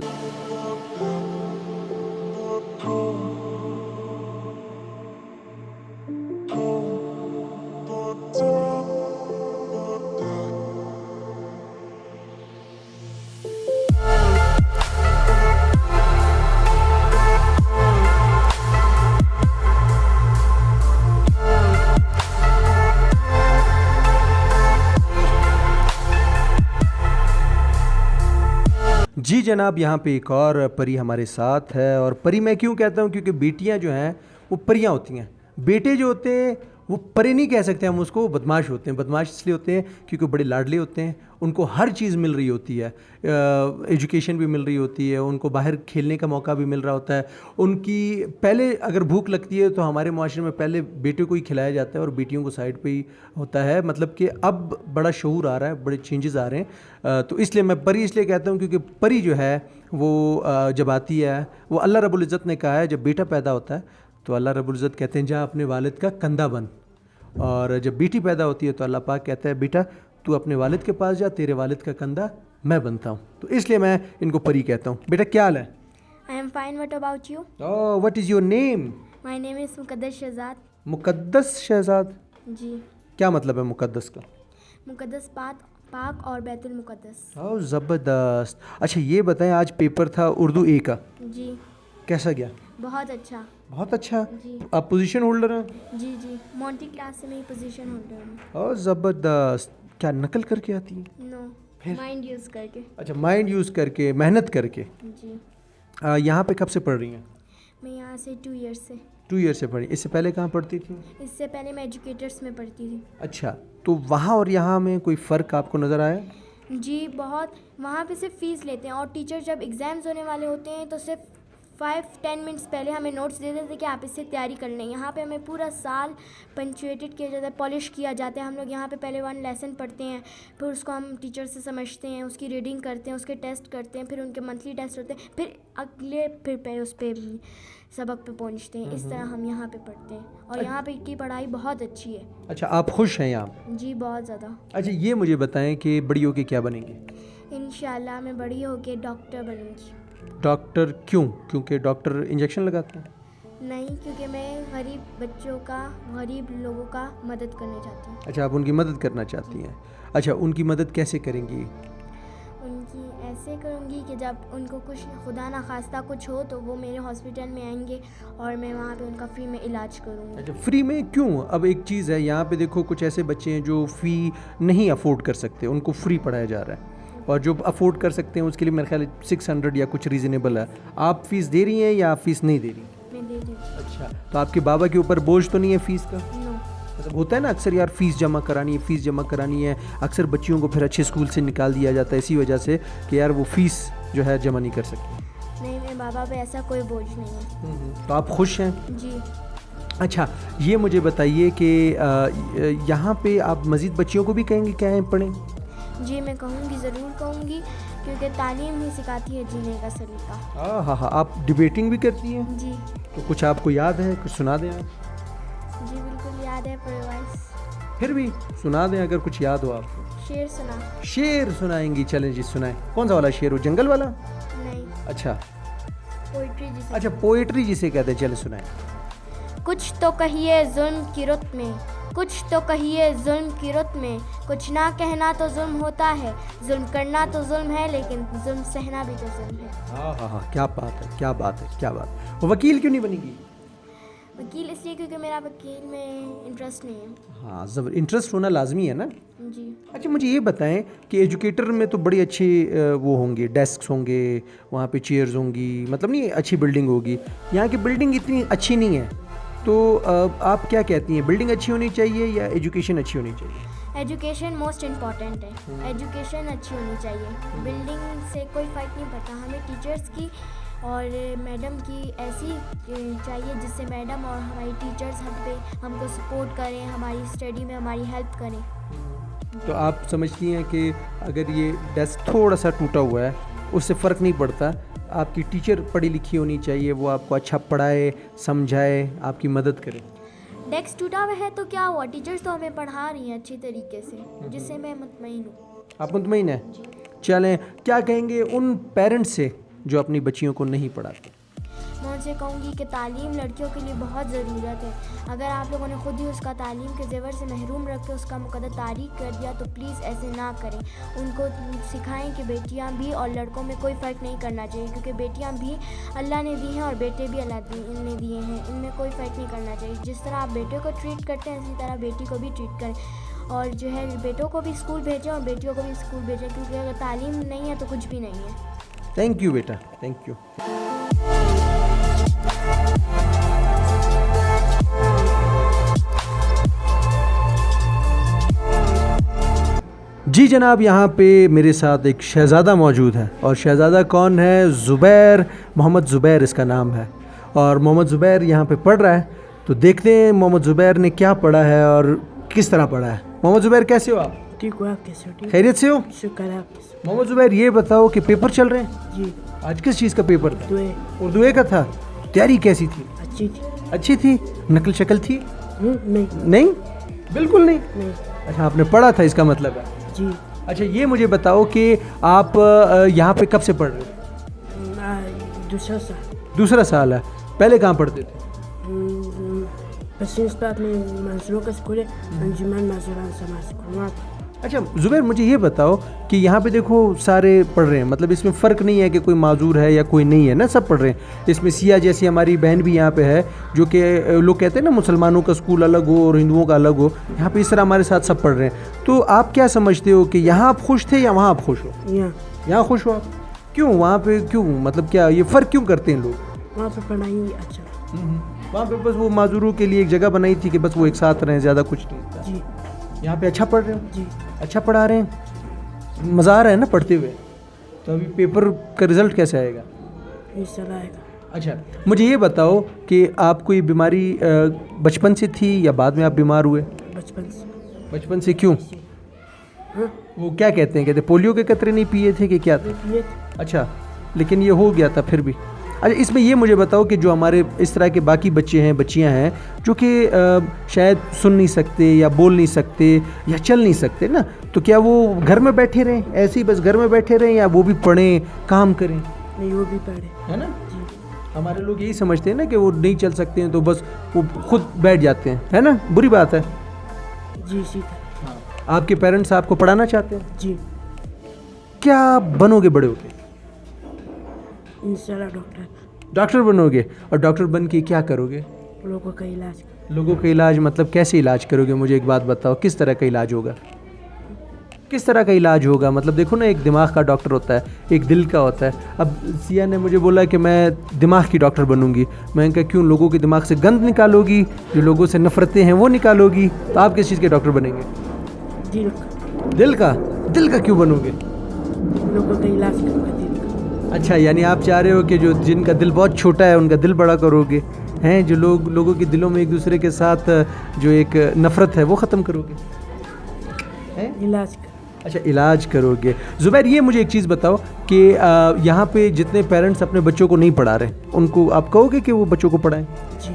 जी जनाब, यहाँ पे एक और परी हमारे साथ है। और परी मैं क्यों कहता हूँ, क्योंकि बेटियाँ जो हैं वो परियाँ होती हैं, बेटे जो होते हैं वो परे नहीं कह सकते हम उसको, बदमाश होते हैं। बदमाश इसलिए होते हैं क्योंकि बड़े लाडले होते हैं, उनको हर चीज़ मिल रही होती है, एजुकेशन भी मिल रही होती है, उनको बाहर खेलने का मौका भी मिल रहा होता है। उनकी पहले अगर भूख लगती है तो हमारे माशरे में पहले बेटे को ही खिलाया जाता है और बेटियों को साइड पे ही होता है। मतलब कि अब बड़ा शऊर आ रहा है, बड़े चेंजेस आ रहे हैं। तो इसलिए मैं परी इसलिए कहता हूँ क्योंकि परी जो है वो जब आती है, वो अल्लाह रब्बुल इज़्ज़त ने कहा है जब बेटा पैदा होता है तो अल्लाह रब्बुल इज़्ज़त कहते हैं जा अपने वालिद का कंधा बन, और जब बेटी पैदा होती है तो अल्लाह पाक कहता है बेटा तू अपने वालिद के पास जा, तेरे वालिद का कंधा मैं बनता हूँ। तो इसलिए मैं इनको परी कहता हूँ। बेटा क्या हाल है? I am fine, what about you? Oh, what is your name? My name is Muqaddas Shahzad. Muqaddas Shahzad? जी। क्या मतलब है मुकद्दस का? मुकद्दस पाक और बैतुल मुकद्दस। ओह ज़बरदस्त। अच्छा ये बताएं, आज पेपर था उर्दू ए का, जी। कैसा गया? बहुत अच्छा। बहुत अच्छा। जी। आप पोजीशन होल्डर हैं? जी जी, मोंटी क्लास से मैं पोजीशन होल्डर हूँ। ओह ज़बरदस्त। क्या नकल करके आती है? नो, माइंड यूज़ करके। अच्छा, माइंड यूज़ करके, मेहनत करके। जी। यहाँ पे कब से पढ़ रही हैं? मैं यहाँ से 2 ईयर्स से। 2 ईयर से पढ़ी। इससे पहले कहाँ पढ़ती थी? इससे पहले मैं एजुकेटर्स में पढ़ती थी। अच्छा, तो वहाँ और यहाँ में कोई फ़र्क आपको नज़र आया? जी बहुत। वहाँ पे सिर्फ फ़ीस लेते हैं और टीचर जब एग्ज़ाम्स होने वाले होते हैं तो सिर्फ 5-10 मिनट्स पहले हमें नोट्स दे देते कि आप इससे तैयारी कर लें। यहाँ पे हमें पूरा साल पंचुएटेड किया जाता है, पॉलिश किया जाता है। हम लोग यहाँ पे पहले 1 लेसन पढ़ते हैं, फिर उसको हम टीचर से समझते हैं, उसकी रीडिंग करते हैं, उसके टेस्ट करते हैं, फिर उनके मंथली टेस्ट होते हैं, फिर पे उस पर सबक पे पहुँचते हैं। इस तरह हम यहाँ पे पढ़ते हैं और यहाँ पे की पढ़ाई बहुत अच्छी है। अच्छा, आप खुश हैं यहाँ? जी बहुत ज़्यादा। अच्छा ये मुझे बताएं कि बड़ी होके क्या बनेंगे? इंशाल्लाह मैं बड़ी होके डॉक्टर बनूँगी। डॉक्टर क्यों? क्योंकि डॉक्टर इंजेक्शन लगाते हैं? नहीं, क्योंकि मैं गरीब बच्चों का, गरीब लोगों का मदद करना चाहती हूँ। अच्छा, आप उनकी मदद करना चाहती हैं। अच्छा, उनकी मदद कैसे करेंगी? उनकी ऐसे करूँगी कि जब उनको कुछ खुदा ना खास्ता कुछ हो तो वो मेरे हॉस्पिटल में आएंगे और मैं वहाँ पे उनका फ्री में इलाज करूँगी। अच्छा, फ्री में क्यों? अब एक चीज़ है, यहाँ पे देखो कुछ ऐसे बच्चे हैं जो फ़ी नहीं अफोर्ड कर सकते, उनको फ्री पढ़ाया जा रहा है, और जो अफोर्ड कर सकते हैं उसके लिए मेरे ख्याल 600 या कुछ रीज़नेबल है। आप फ़ीस दे रही हैं या फ़ीस नहीं दे रही? मैं दे दूँ। अच्छा, तो आपके बाबा के ऊपर बोझ तो नहीं है फ़ीस का? नो। मतलब होता है ना अक्सर यार, फ़ीस जमा करानी है, अक्सर बच्चियों को फिर अच्छे स्कूल से निकाल दिया जाता है इसी वजह से कि यार वो फ़ीस जो है जमा नहीं कर सकती। नहीं, मेरे बाबा पे ऐसा कोई बोझ नहीं है। तो आप खुश हैं? जी। अच्छा ये मुझे बताइए कि यहाँ पे आप मज़ीद बच्चियों को भी कहेंगे क्या है पढ़ें? जी मैं कहूँगी, ज़रूर कहूँगी, क्योंकि तालीम ही सिखाती है जीने का सलीका। हाँ हाँ, आप डिबेटिंग भी करती हैं? जी। तो कुछ आपको याद है, कुछ सुना दें आप? जी बिल्कुल याद है, पर वाइस फिर भी सुना दें अगर कुछ याद हो आपको। शेर सुना। शेर सुनाएंगी? चलें जी सुनाएं। कौन सा वाला शेर हो, जंगल वाला? नहीं, अच्छा पोइट्री जिसे। अच्छा, पोइट्री जिसे कहते हैं, चले सुनाएं। कुछ तो कहिए जुल्म की रुत में, कुछ तो कहिए जुल्म की रुत में, कुछ ना कहना तो जुल्म होता है, जुल्म करना तो जुल्म है, लेकिन जुल्म सहना भी तो जुल्म है। हाँ, क्या बात है, क्या बात है, क्या बात है। वो वकील क्यों नहीं बनेगी? वकील इसलिए क्योंकि मेरा वकील में इंटरेस्ट नहीं है। हाँ, जब इंटरेस्ट होना लाजमी है ना। जी। अच्छा, मुझे ये बताएं कि एजुकेटर में तो बड़ी अच्छी वो होंगे, डेस्क होंगे, वहाँ पे चेयर्स होंगी, मतलब नहीं अच्छी बिल्डिंग होगी। यहाँ की बिल्डिंग इतनी अच्छी नहीं है, तो आप क्या कहती हैं, बिल्डिंग अच्छी होनी चाहिए या एजुकेशन अच्छी होनी चाहिए? एजुकेशन मोस्ट इम्पॉर्टेंट है, एजुकेशन अच्छी होनी चाहिए। बिल्डिंग से कोई फ़र्क नहीं पड़ता, हमें टीचर्स की और मैडम की ऐसी चाहिए जिससे मैडम और हमारी टीचर्स हम पे हमको सपोर्ट करें, हमारी स्टडी में हमारी हेल्प करें। तो आप समझती हैं कि अगर ये डेस्क थोड़ा सा टूटा हुआ है उससे फ़र्क नहीं पड़ता, आपकी टीचर पढ़ी लिखी होनी चाहिए, वो आपको अच्छा पढ़ाए, समझाए, आपकी मदद करे। डेस्क टूटा हुआ है तो क्या हुआ, टीचर्स तो हमें पढ़ा रही हैं अच्छी तरीके से, जिससे मैं मुतमईन हूँ। आप मुतमईन हैं? चलें, क्या कहेंगे उन पेरेंट्स से जो अपनी बच्चियों को नहीं पढ़ाते? मैं उनसे कहूँगी कि तालीम लड़कियों के लिए बहुत ज़रूरत है। अगर आप लोगों ने खुद ही उसका तालीम के ज़ेवर से महरूम रख के उसका मुकद्दर तारीख कर दिया तो प्लीज़ ऐसे ना करें। उनको सिखाएं कि बेटियां भी और लड़कों में कोई फ़र्क नहीं करना चाहिए, क्योंकि बेटियां भी अल्लाह ने दी हैं और बेटे भी अल्लाह ने दिए हैं, इनमें कोई फ़र्क नहीं करना चाहिए। जिस तरह आप बेटे को ट्रीट करते हैं इसी तरह बेटी को भी ट्रीट करें, और जो है बेटों को भी स्कूल भेजें और बेटियों को भी स्कूल भेजें, क्योंकि अगर तालीम नहीं है तो कुछ भी नहीं है। थैंक यू बेटा, थैंक यू। जी जनाब, यहाँ पे मेरे साथ एक शहज़ादा मौजूद है, और शहज़ादा कौन है? ज़ुबैर, मोहम्मद ज़ुबैर इसका नाम है, और मोहम्मद ज़ुबैर यहाँ पे पढ़ रहा है। तो देखते हैं मोहम्मद ज़ुबैर ने क्या पढ़ा है और किस तरह पढ़ा है। मोहम्मद ज़ुबैर कैसे हो आप? ठीक हो आप? कैसे हो? खैरियत से हो? शुक्र है। मोहम्मद ज़ुबैर ये बताओ कि पेपर चल रहे हैं? जी। आज किस चीज़ का पेपर था? उर्दू का था। तैयारी कैसी थी? अच्छी थी। अच्छी थी? नकल शक्ल थी? नहीं, बिल्कुल नहीं। अच्छा, आपने पढ़ा था इसका मतलब है। जी। अच्छा, ये मुझे बताओ कि आप यहाँ पे कब से पढ़ रहे हो? दूसरा साल है। पहले कहाँ पढ़ते थे? मंसूरों का स्कूल है, अंजुमन मंसूरान समाज स्कूल। अच्छा ज़ुबैर, मुझे ये बताओ कि यहाँ पे देखो सारे पढ़ रहे हैं, मतलब इसमें फ़र्क नहीं है कि कोई माजूर है या कोई नहीं है ना, सब पढ़ रहे हैं। इसमें सिया जैसी हमारी बहन भी यहाँ पे है, जो कि लोग कहते हैं ना मुसलमानों का स्कूल अलग हो और हिंदुओं का अलग हो, यहाँ पे इस तरह हमारे साथ सब पढ़ रहे हैं। तो आप क्या समझते हो कि यहाँ आप खुश थे या वहाँ आप खुश हो? यहाँ खुश हो आप? क्यों? वहाँ पे क्यों, मतलब क्या ये फ़र्क क्यों करते हैं लोग? वहाँ पर पढ़ाई अच्छा, वहाँ पे बस वो माजूरों के लिए एक जगह बनाई थी कि बस वो एक साथ रहें, ज़्यादा कुछ नहीं था। जी। यहाँ पे अच्छा पढ़ रहे हो? जी। अच्छा पढ़ा रहे हैं, मज़ा आ रहा है ना पढ़ते हुए? तो अभी पेपर का रिज़ल्ट कैसे आएगा? इंशाल्लाह आएगा। अच्छा, मुझे ये बताओ कि आपको ये बीमारी बचपन से थी या बाद में आप बीमार हुए? बचपन से। बचपन से क्यों? वो क्या कहते हैं पोलियो के कतरे नहीं पिए थे कि क्या था? अच्छा, लेकिन ये हो गया था फिर भी। अच्छा, इसमें ये मुझे बताओ कि जो हमारे इस तरह के बाकी बच्चे हैं, बच्चियां हैं, जो कि शायद सुन नहीं सकते या बोल नहीं सकते या चल नहीं सकते ना, तो क्या वो घर में बैठे रहें, ऐसे ही बस घर में बैठे रहें, या वो भी पढ़ें, काम करें? नहीं, वो भी पढ़े, है ना? जी। हमारे लोग यही समझते हैं ना कि वो नहीं चल सकते हैं तो बस वो खुद बैठ जाते हैं, है ना? बुरी बात है। जी, सीधा। आपके पेरेंट्स आपको पढ़ाना चाहते हैं? जी। क्या बनोगे बड़े होके? इंशाल्लाह डॉक्टर बनोगे। और डॉक्टर बन के क्या करोगे? लोगों का इलाज। लोगों का इलाज मतलब कैसे इलाज करोगे? मुझे एक बात बताओ, किस तरह का इलाज होगा? किस तरह का इलाज होगा? मतलब देखो ना, एक दिमाग का डॉक्टर होता है, एक दिल का होता है। अब सिया ने मुझे बोला कि मैं दिमाग की डॉक्टर बनूंगी। मैंने कहा क्यों? लोगों के दिमाग से गंद निकालोगी, जो लोगों से नफरतें हैं वो निकालोगी। तो आप किस चीज़ के डॉक्टर बनेंगे? दिल का क्यों बनोगे? लोगों का इलाज करूँगा। अच्छा, यानी आप चाह रहे हो कि जो जिनका दिल बहुत छोटा है उनका दिल बड़ा करोगे, हैं जो लोगों के दिलों में एक दूसरे के साथ जो एक नफ़रत है वो ख़त्म करोगे, हैं? इलाज। अच्छा, इलाज करोगे। ज़ुबैर, ये मुझे एक चीज़ बताओ कि यहाँ पे जितने पेरेंट्स अपने बच्चों को नहीं पढ़ा रहे, उनको आप कहोगे कि वो बच्चों को पढ़ाएं? जी।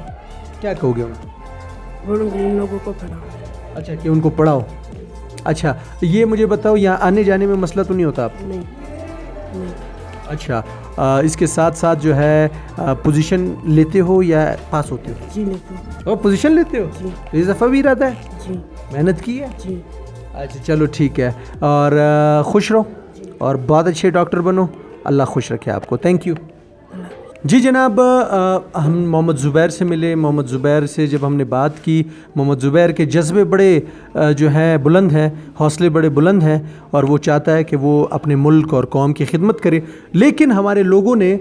क्या कहोगे उनको? बोलूँगी इन लोगों को पढ़ाओ। अच्छा, कि उनको पढ़ाओ। अच्छा, ये मुझे बताओ, यहाँ आने जाने में मसला तो नहीं होता आप? नहीं। अच्छा, इसके साथ साथ जो है पोजीशन लेते हो या पास होते हो? जी लेते हैं। और पोजीशन लेते हो? जी। इस दफ़ा भी इरादा है? जी मेहनत की है? जी अच्छा चलो ठीक है, और खुश रहो और बहुत अच्छे डॉक्टर बनो, अल्लाह खुश रखे आपको। थैंक यू जी जनाब। हम मोहम्मद ज़ुबैर से मिले। मोहम्मद ज़ुबैर से जब हमने बात की, मोहम्मद ज़ुबैर के जज्बे बड़े जो हैं बुलंद हैं, हौसले बड़े बुलंद हैं, और वो चाहता है कि वो अपने मुल्क और कौम की खिदमत करे। लेकिन हमारे लोगों ने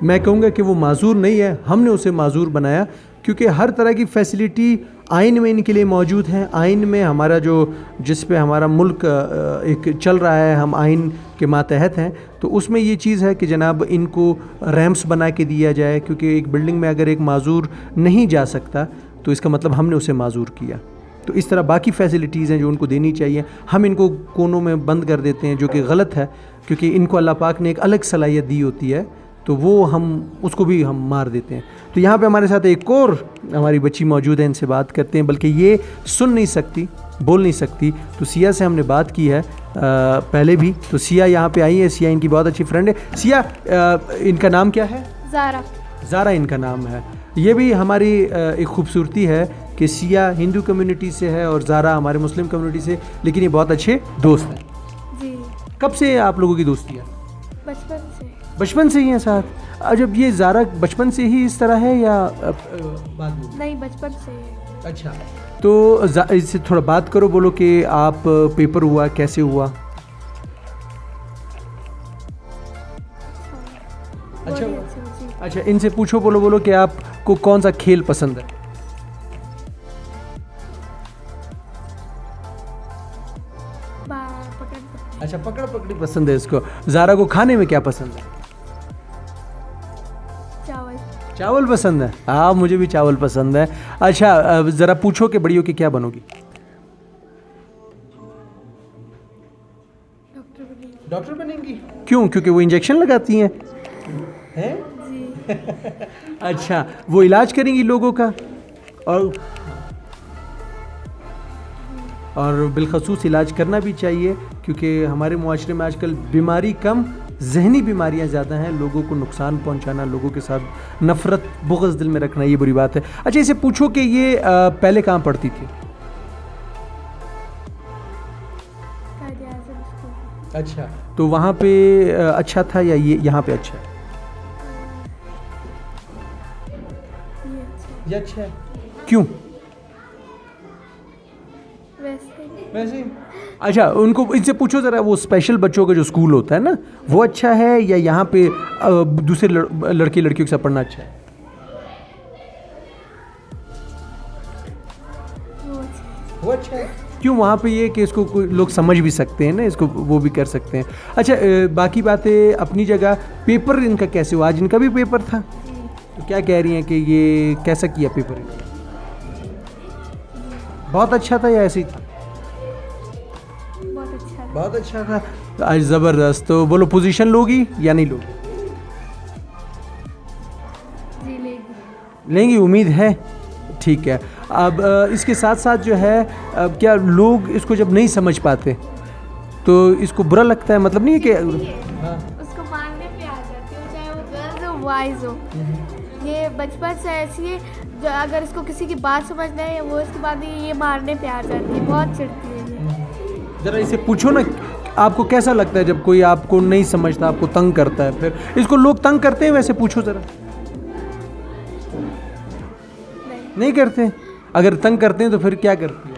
मैं कहूँगा कि वो माजूर नहीं है, हमने उसे माजूर बनाया, क्योंकि हर तरह की फ़ैसिलिटी आइन में इनके लिए मौजूद है। आइन में हमारा जो जिस पे हमारा मुल्क एक चल रहा है, हम आइन के मातहत हैं, तो उसमें ये चीज़ है कि जनाब इनको रैम्प्स बना के दिया जाए, क्योंकि एक बिल्डिंग में अगर एक माजूर नहीं जा सकता तो इसका मतलब हमने उसे माजूर किया। तो इस तरह बाकी फ़ैसिलिटीज़ हैं जो उनको देनी चाहिए, हम इनको कोनों में बंद कर देते हैं, जो कि गलत है, क्योंकि इनको अल्लाह पाक ने एक अलग सलाहियत दी होती है, तो वो हम उसको भी हम मार देते हैं। तो यहाँ पे हमारे साथ एक और हमारी बच्ची मौजूद है, इनसे बात करते हैं, बल्कि ये सुन नहीं सकती, बोल नहीं सकती। तो सिया से हमने बात की है पहले भी। तो सिया यहाँ पे आई है, सिया इनकी बहुत अच्छी फ्रेंड है। सिया इनका नाम क्या है? ज़ारा। ज़ारा इनका नाम है। ये भी हमारी एक खूबसूरती है कि सिया हिंदू कम्युनिटी से है और ज़ारा हमारे मुस्लिम कम्युनिटी से, लेकिन ये बहुत अच्छे दोस्त हैं। जी, कब से आप लोगों की दोस्ती है? बचपन से। बचपन से ही हैं साथ? जब ये ज़ारा बचपन से ही इस तरह है या बाद में? नहीं, बचपन से है। अच्छा, तो इससे थोड़ा बात करो, बोलो कि आप पेपर हुआ कैसे हुआ? अच्छा बहुत ही अच्छा, जी। अच्छा, इनसे पूछो, बोलो कि आपको कौन सा खेल पसंद है? पकड़। अच्छा, पकड़ पकड़ी पसंद है इसको। ज़ारा को खाने में क्या पसंद है? चावल। चावल पसंद है? हाँ, मुझे भी चावल पसंद है। अच्छा, ज़रा पूछो कि बड़ी होके क्या बनोगी? डॉक्टर बनेंगी? क्यों? क्योंकि वो इंजेक्शन लगाती हैं? हैं? जी। अच्छा, वो इलाज करेंगी लोगों का, और बिलखसूस इलाज करना भी चाहिए, क्योंकि हमारे मुआशरे में आजकल बीमारी कम, जहनी बीमारियां ज़्यादा हैं। लोगों को नुकसान पहुंचाना, लोगों के साथ नफ़रत बुग़्ज़ दिल में रखना, ये बुरी बात है। अच्छा, इसे पूछो कि ये पहले कहाँ पढ़ती थी? कायद-ए-आज़म स्कूल। अच्छा, तो वहाँ पे अच्छा था या ये यहाँ पे अच्छा है? ये अच्छा। ये अच्छा है। क्यों? वैसे ही। अच्छा, उनको इनसे पूछो ज़रा, वो स्पेशल बच्चों का जो स्कूल होता है ना, वो अच्छा है या यहाँ पे दूसरे लड़के लड़कियों के साथ पढ़ना अच्छा है? वो अच्छा है। क्यों? वहाँ पे ये कि इसको कोई लोग समझ भी सकते हैं ना, इसको वो भी कर सकते हैं। अच्छा, बाकी बातें अपनी जगह। पेपर इनका कैसे हुआ? आज इनका भी पेपर था, तो क्या कह रही हैं कि ये कैसा किया पेपर? बहुत अच्छा था या ऐसे ही था? बहुत अच्छा था। तो आज ज़बरदस्त। तो बोलो, पोजीशन लोगी या नहीं लोगी? जी लेगी। लेंगी, उम्मीद है। ठीक है। अब इसके साथ साथ जो है, अब क्या लोग इसको जब नहीं समझ पाते तो इसको बुरा लगता है? मतलब नहीं है कि उसको मारने पे आ जाती है, चाहे वो गर्ल्स हो बॉयज़ हो। ये बचपन से ऐसी है, जो अगर इसको किसी की बात समझना है, वो इसकी बात नहीं, ये मारने पे आ जाती है, बहुत चिढ़ती है ये। ज़रा इसे पूछो ना, आपको कैसा लगता है जब कोई आपको नहीं समझता, आपको तंग करता है? फिर इसको लोग तंग करते हैं वैसे? पूछो ज़रा। नहीं करते? अगर तंग करते हैं तो फिर क्या करती है?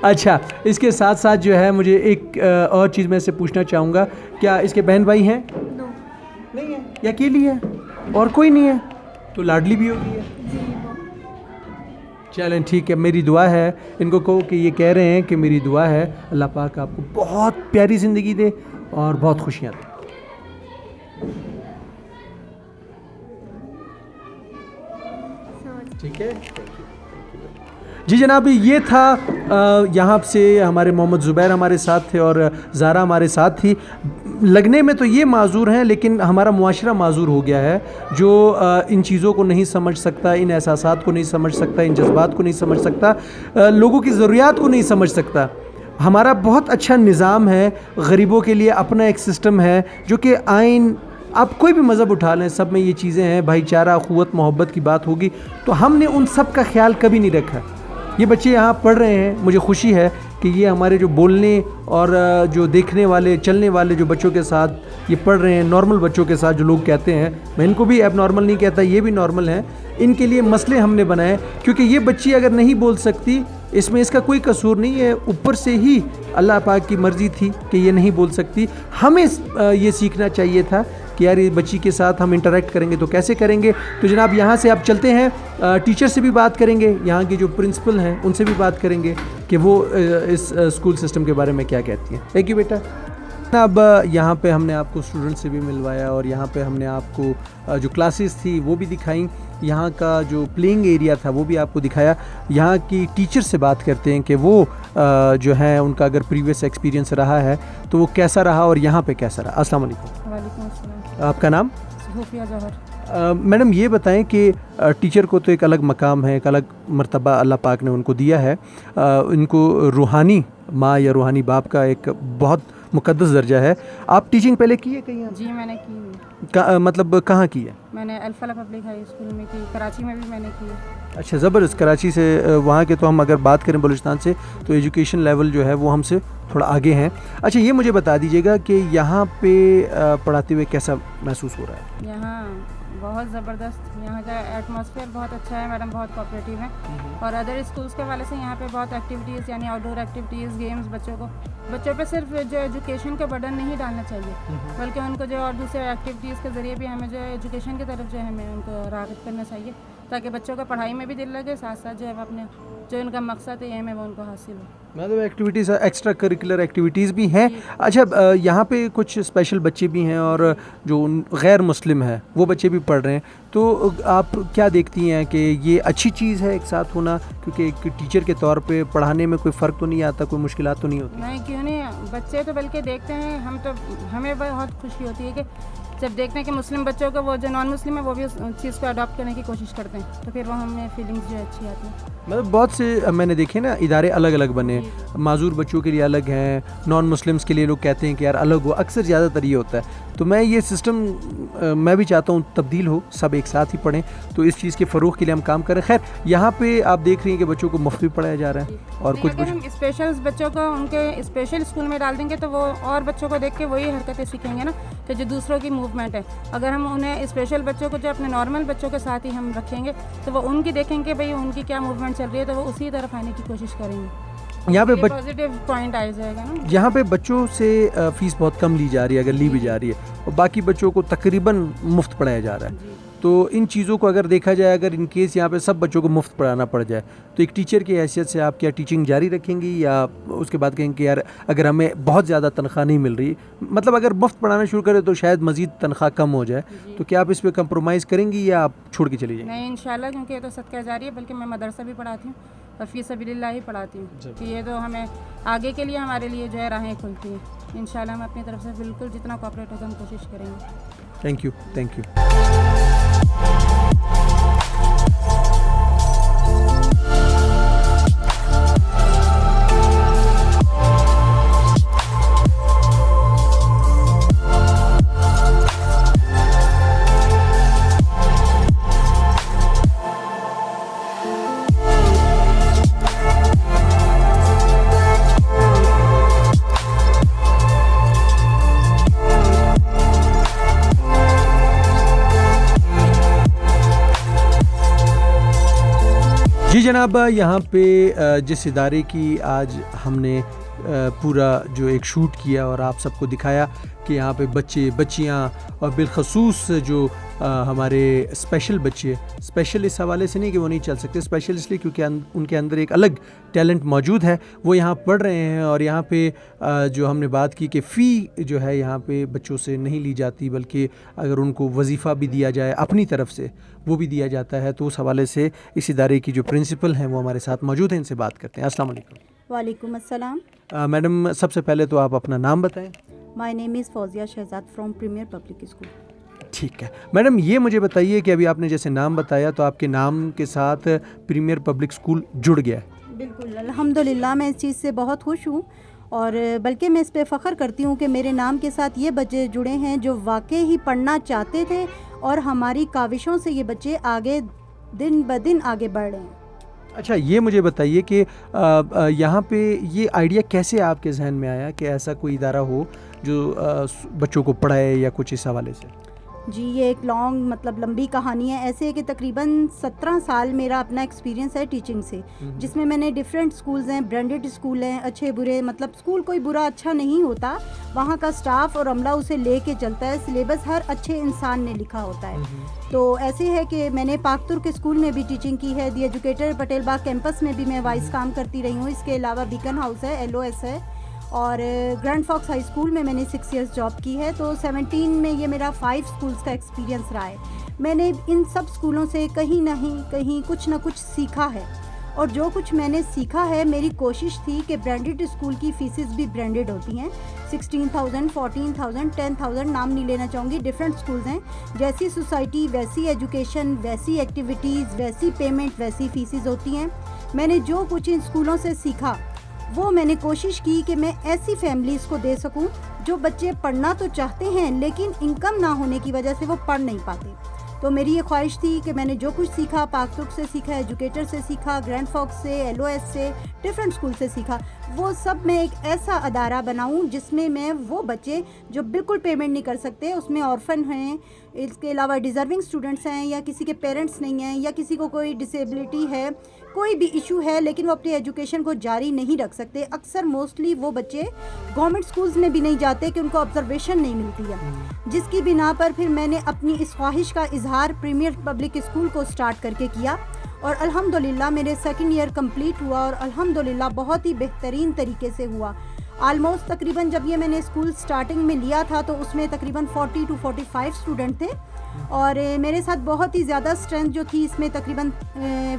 अच्छा, इसके साथ साथ जो है, मुझे एक और चीज़ मैं इससे पूछना चाहूँगा, क्या इसके बहन भाई हैं? नो। नहीं है, ये अकेली है और कोई नहीं है, तो लाडली भी होगी है। जी नो। चलें ठीक है, मेरी दुआ है, इनको कहो कि ये कह रहे हैं कि मेरी दुआ है अल्लाह पाक आपको बहुत प्यारी ज़िंदगी दे और बहुत खुशियाँ दे। ठीक है, जी जनाब, ये था यहाँ से हमारे मोहम्मद ज़ुबैर हमारे साथ थे और ज़ारा हमारे साथ थी। लगने में तो ये माजूर हैं, लेकिन हमारा मुआशरा माजूर हो गया है, जो इन चीज़ों को नहीं समझ सकता, इन एहसासात को नहीं समझ सकता, इन जज्बात को नहीं समझ सकता, लोगों की ज़रूरियात को नहीं समझ सकता। हमारा बहुत अच्छा निज़ाम है, गरीबों के लिए अपना एक सिस्टम है, जो कि आइन, आप कोई भी मज़हब उठा लें, सब में ये चीज़ें हैं, भाईचारा, अख़ुवत, मोहब्बत की बात होगी। तो हमने उन सब का ख्याल कभी नहीं रखा। ये बच्चे यहाँ पढ़ रहे हैं, मुझे खुशी है कि ये हमारे जो बोलने और जो देखने वाले, चलने वाले जो बच्चों के साथ ये पढ़ रहे हैं, नॉर्मल बच्चों के साथ जो लोग कहते हैं, मैं इनको भी एब नॉर्मल नहीं कहता, ये भी नॉर्मल हैं। इनके लिए मसले हमने बनाए, क्योंकि ये बच्ची अगर नहीं बोल सकती, इसमें इसका कोई कसूर नहीं है, ऊपर से ही अल्लाह पाक की मर्ज़ी थी कि ये नहीं बोल सकती। हमें ये सीखना चाहिए था कि यार ये बच्ची के साथ हम इंटरेक्ट करेंगे तो कैसे करेंगे। तो जनाब यहाँ से आप चलते हैं, टीचर से भी बात करेंगे, यहाँ के जो प्रिंसिपल हैं उनसे भी बात करेंगे कि वो इस स्कूल सिस्टम के बारे में क्या कहती हैं। थैंक यू बेटा। अब यहाँ पे हमने आपको स्टूडेंट से भी मिलवाया और यहाँ पे हमने आपको जो क्लासेस थी वो भी दिखाई, यहाँ का जो प्लेइंग एरिया था वो भी आपको दिखाया। यहाँ की टीचर से बात करते हैं कि वो जो है उनका अगर प्रीवियस एक्सपीरियंस रहा है तो वो कैसा रहा और यहाँ पे कैसा रहा। अस्सलाम वालेकुम। वालेकुम अस्सलाम। आपका नाम? सूफिया जौहर। मैडम ये बताएं कि टीचर को तो एक अलग मकाम है, एक अलग मर्तबा अल्लाह पाक ने उनको दिया है, इनको रूहानी माँ या रूहानी बाप का एक बहुत मुक़द्दस दर्जा है। आप टीचिंग पहले की है कहीं? जी मैंने की मतलब कहाँ की है? मैंने अल्फला पब्लिक हाई स्कूल में की, कराची में भी मैंने की है। अच्छा, ज़बरदस्त। कराची से वहाँ के तो हम अगर बात करें बलूचिस्तान से तो एजुकेशन लेवल जो है वो हमसे थोड़ा आगे हैं। अच्छा, ये मुझे बता दीजिएगा कि यहाँ पे पढ़ाते हुए कैसा महसूस हो रहा है? यहाँ बहुत ज़बरदस्त, यहाँ का एटमॉस्फेयर बहुत अच्छा है, मैडम बहुत कोऑपरेटिव है। और अदर स्कूल्स के वाले से यहाँ पे बहुत एक्टिविटीज़, यानी आउटडोर एक्टिविटीज़, गेम्स, बच्चों पे सिर्फ जो एजुकेशन का बर्डन नहीं डालना चाहिए, बल्कि उनको जो और दूसरे एक्टिविटीज़ के ज़रिए भी हमें जो एजुकेशन की तरफ जो है हमें उनको राग़िब करना चाहिए, ताकि बच्चों का पढ़ाई में भी दिल लगे, साथ साथ जो है अपने जो उनका मकसद है एम है वो उनको हासिल हो। मतलब एक्टिविटीज़, एक्स्ट्रा करिकुलर एक्टिविटीज़ भी हैं। अच्छा, यहाँ पे कुछ स्पेशल बच्चे भी हैं और जो गैर मुस्लिम है वो बच्चे भी पढ़ रहे हैं, तो आप क्या देखती हैं कि ये अच्छी चीज़ है एक साथ होना? क्योंकि एक टीचर के तौर पे पढ़ाने में कोई फ़र्क तो नहीं आता, कोई मुश्किलात तो नहीं होती? नहीं, क्यों नहीं, बच्चे तो बल्कि देखते हैं, हमें बहुत खुशी होती है कि जब देखते हैं कि मुस्लिम बच्चों को वो जो नॉन मुस्लिम है वो भी उस चीज़ को अडॉप्ट करने की कोशिश करते हैं, तो फिर वो हमें फीलिंग्स जो अच्छी आती है। मतलब बहुत से मैंने देखे ना इदारे अलग अलग बने, माजूर बच्चों के लिए अलग हैं, नॉन मुस्लिम्स के लिए लोग कहते हैं कि यार अलग हो, अक्सर ज़्यादातर ये होता है। तो मैं ये सिस्टम मैं भी चाहता हूँ तब्दील हो, सब एक साथ ही पढ़ें, तो इस चीज़ के फ़रोग़ के लिए हम काम करें। खैर, यहाँ पे आप देख रही हैं कि बच्चों को मुफ्त भी पढ़ाया जा रहा है और कुछ अगर हम स्पेशल बच्चों को उनके स्पेशल स्कूल में डाल देंगे तो वो और बच्चों को देख के वही हरकतें सीखेंगे ना, कि जो दूसरों की मूवमेंट है। अगर हम उन्हें स्पेशल बच्चों को जो अपने नॉर्मल बच्चों के साथ ही हम रखेंगे तो वो उनकी देखेंगे भाई उनकी क्या मूवमेंट चल रही है, तो वो उसी तरफ आने की कोशिश करेंगे। यहाँ पे पॉजिटिव पॉइंट आ जाएगा ना। यहाँ पे बच्चों से फ़ीस बहुत कम ली जा रही है, अगर ली भी जा रही है, और बाकी बच्चों को तकरीबन मुफ्त पढ़ाया जा रहा है। तो इन चीज़ों को अगर देखा जाए, अगर इन केस यहाँ पे सब बच्चों को मुफ्त पढ़ाना पड़ जाए, तो एक टीचर की हैसियत से आप क्या टीचिंग जारी रखेंगी या उसके बाद कहेंगे कि यार अगर हमें बहुत ज़्यादा तनख्वाह नहीं मिल रही, मतलब अगर मुफ्त पढ़ाना शुरू करें तो शायद मज़ीद तनख्वाह कम हो जाए, तो क्या आप इस पर कंप्रोमाइज़ करेंगी या आप छोड़ के चली जाएंगी? नहीं, इंशाल्लाह, क्योंकि ये तो सदका जारी है, बल्कि मैं मदरसा भी पढ़ाती हूँ और फ़ी सबिलिल्लाह ही पढ़ाती हूँ, कि ये तो हमें आगे के लिए हमारे लिए जो है राहें खुलती हैं। इंशाल्लाह हम अपनी तरफ से बिल्कुल जितना कोऑपरेट होगा हम कोशिश करेंगे। Thank you, thank you. जी जनाब, यहाँ पे जिस इदारे की आज हमने पूरा जो एक शूट किया और आप सबको दिखाया कि यहाँ पे बच्चे बच्चियाँ और बिलखसूस जो हमारे स्पेशल बच्चे, स्पेशल इस हवाले से नहीं कि वो नहीं चल सकते, स्पेशल इसलिए क्योंकि उनके अंदर एक अलग टैलेंट मौजूद है, वो यहाँ पढ़ रहे हैं। और यहाँ पे जो हमने बात की कि फ़ी जो है यहाँ पे बच्चों से नहीं ली जाती, बल्कि अगर उनको वजीफ़ा भी दिया जाए अपनी तरफ से वो भी दिया जाता है। तो उस हवाले से इस इदारे की जो प्रिंसिपल हैं वो हमारे साथ मौजूद हैं, इनसे बात करते हैं। अस्सलाम वालेकुम। वालेकुम अस्सलाम। मैडम, सबसे पहले तो आप अपना नाम बताएं। My name is Fauzia Shahzad from premier public school. ठीक है मैडम, ये मुझे बताइए कि अभी आपने जैसे नाम बताया तो आपके नाम के साथ प्रीमियर पब्लिक स्कूल जुड़ गया है। बिल्कुल, अल्हम्दुलिल्लाह मैं इस चीज़ से बहुत खुश हूँ और बल्कि मैं इस पे फ़ख्र करती हूँ कि मेरे नाम के साथ ये बच्चे जुड़े हैं जो वाकई ही पढ़ना चाहते थे और हमारी काविशों से ये बच्चे आगे दिन ब दिन आगे बढ़ रहे हैं। अच्छा, ये मुझे बताइए कि यहाँ पे ये आइडिया कैसे आपके जहन में आया कि ऐसा कोई इदारा हो जो बच्चों को पढ़ाए या कुछ इस हवाले से? जी, ये एक लॉन्ग मतलब लंबी कहानी है। ऐसे है कि तकरीबन 17 साल मेरा अपना एक्सपीरियंस है टीचिंग से, जिसमें मैंने डिफरेंट स्कूल्स हैं, ब्रांडेड स्कूल हैं, अच्छे बुरे, मतलब स्कूल कोई बुरा अच्छा नहीं होता, वहाँ का स्टाफ और अमला उसे ले के चलता है, सिलेबस हर अच्छे इंसान ने लिखा होता है। तो ऐसे है कि मैंने पाकतुर के स्कूल में भी टीचिंग की है, दी एजुकेटर पटेल बाग कैंपस में भी मैं वाइस काम करती रही हूँ। इसके अलावा बीकन हाउस है, LOS है, और ग्रैंड फॉक्स हाई स्कूल में मैंने 6 इयर्स जॉब की है। तो 17 में ये मेरा 5 स्कूल्स का एक्सपीरियंस रहा है। मैंने इन सब स्कूलों से कहीं ना कहीं कुछ ना कुछ सीखा है, और जो कुछ मैंने सीखा है मेरी कोशिश थी कि ब्रांडेड स्कूल की फ़ीसेस भी ब्रांडेड होती हैं। 16,000, 14,000, 10,000 नाम नहीं लेना चाहूँगी, डिफरेंट स्कूल्स हैं। जैसी सोसाइटी वैसी एजुकेशन, वैसी एक्टिविटीज़, वैसी पेमेंट, वैसी फ़ीसेस होती हैं। मैंने जो कुछ इन स्कूलों से सीखा वो मैंने कोशिश की कि मैं ऐसी फैमिलीज़ को दे सकूं जो बच्चे पढ़ना तो चाहते हैं लेकिन इनकम ना होने की वजह से वो पढ़ नहीं पाते। तो मेरी ये ख्वाहिश थी कि मैंने जो कुछ सीखा, पाकतुक से सीखा, एजुकेटर से सीखा, ग्रैंड फॉक्स से, LOS से, डिफरेंट स्कूल से सीखा, वो सब मैं एक ऐसा अदारा बनाऊं जिसमें मैं वो बच्चे जो बिल्कुल पेमेंट नहीं कर सकते, उसमें ऑर्फन हैं, इसके अलावा डिज़र्विंग स्टूडेंट्स हैं, या किसी के पेरेंट्स नहीं हैं, या किसी को कोई डिसेबिलिटी है, कोई भी इशू है लेकिन वो अपनी एजुकेशन को जारी नहीं रख सकते। अक्सर मोस्टली वो बच्चे गवर्नमेंट स्कूल्स में भी नहीं जाते कि उनको ऑब्जर्वेशन नहीं मिलती है, जिसकी बिना पर फिर मैंने अपनी इस ख्वाहिश का इजहार प्रीमियर पब्लिक स्कूल को स्टार्ट करके किया। और अल्हम्दुलिल्लाह मेरे 2nd ईयर कंप्लीट हुआ और अल्हम्दुलिल्लाह बहुत ही बेहतरीन तरीके से हुआ। आलमोस्ट तकरीबन जब ये मैंने स्कूल स्टार्टिंग में लिया था तो उसमें तकरीबन 40 to 45 स्टूडेंट थे, और मेरे साथ बहुत ही ज़्यादा स्ट्रेंथ जो थी इसमें तकरीबन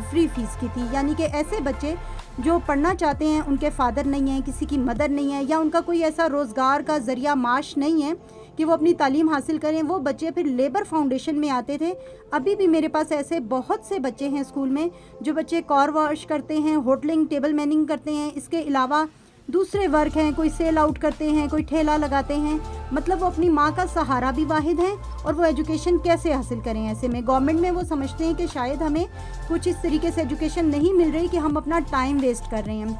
फ्री फीस की थी। यानी कि ऐसे बच्चे जो पढ़ना चाहते हैं, उनके फादर नहीं हैं, किसी की मदर नहीं है, या उनका कोई ऐसा रोज़गार का ज़रिया माश नहीं है कि वो अपनी तालीम हासिल करें, वो बच्चे फिर लेबर फाउंडेशन में आते थे। अभी भी मेरे पास ऐसे बहुत से बच्चे हैं स्कूल में जो बच्चे कार वॉश करते हैं, होटलिंग, टेबल मैनिंग करते हैं, इसके अलावा दूसरे वर्क हैं, कोई सेल आउट करते हैं, कोई ठेला लगाते हैं। मतलब वो अपनी माँ का सहारा भी वाहिद हैं और वो एजुकेशन कैसे हासिल करें। ऐसे में गवर्नमेंट में वो समझते हैं कि शायद हमें कुछ इस तरीके से एजुकेशन नहीं मिल रही कि हम अपना टाइम वेस्ट कर रहे हैं।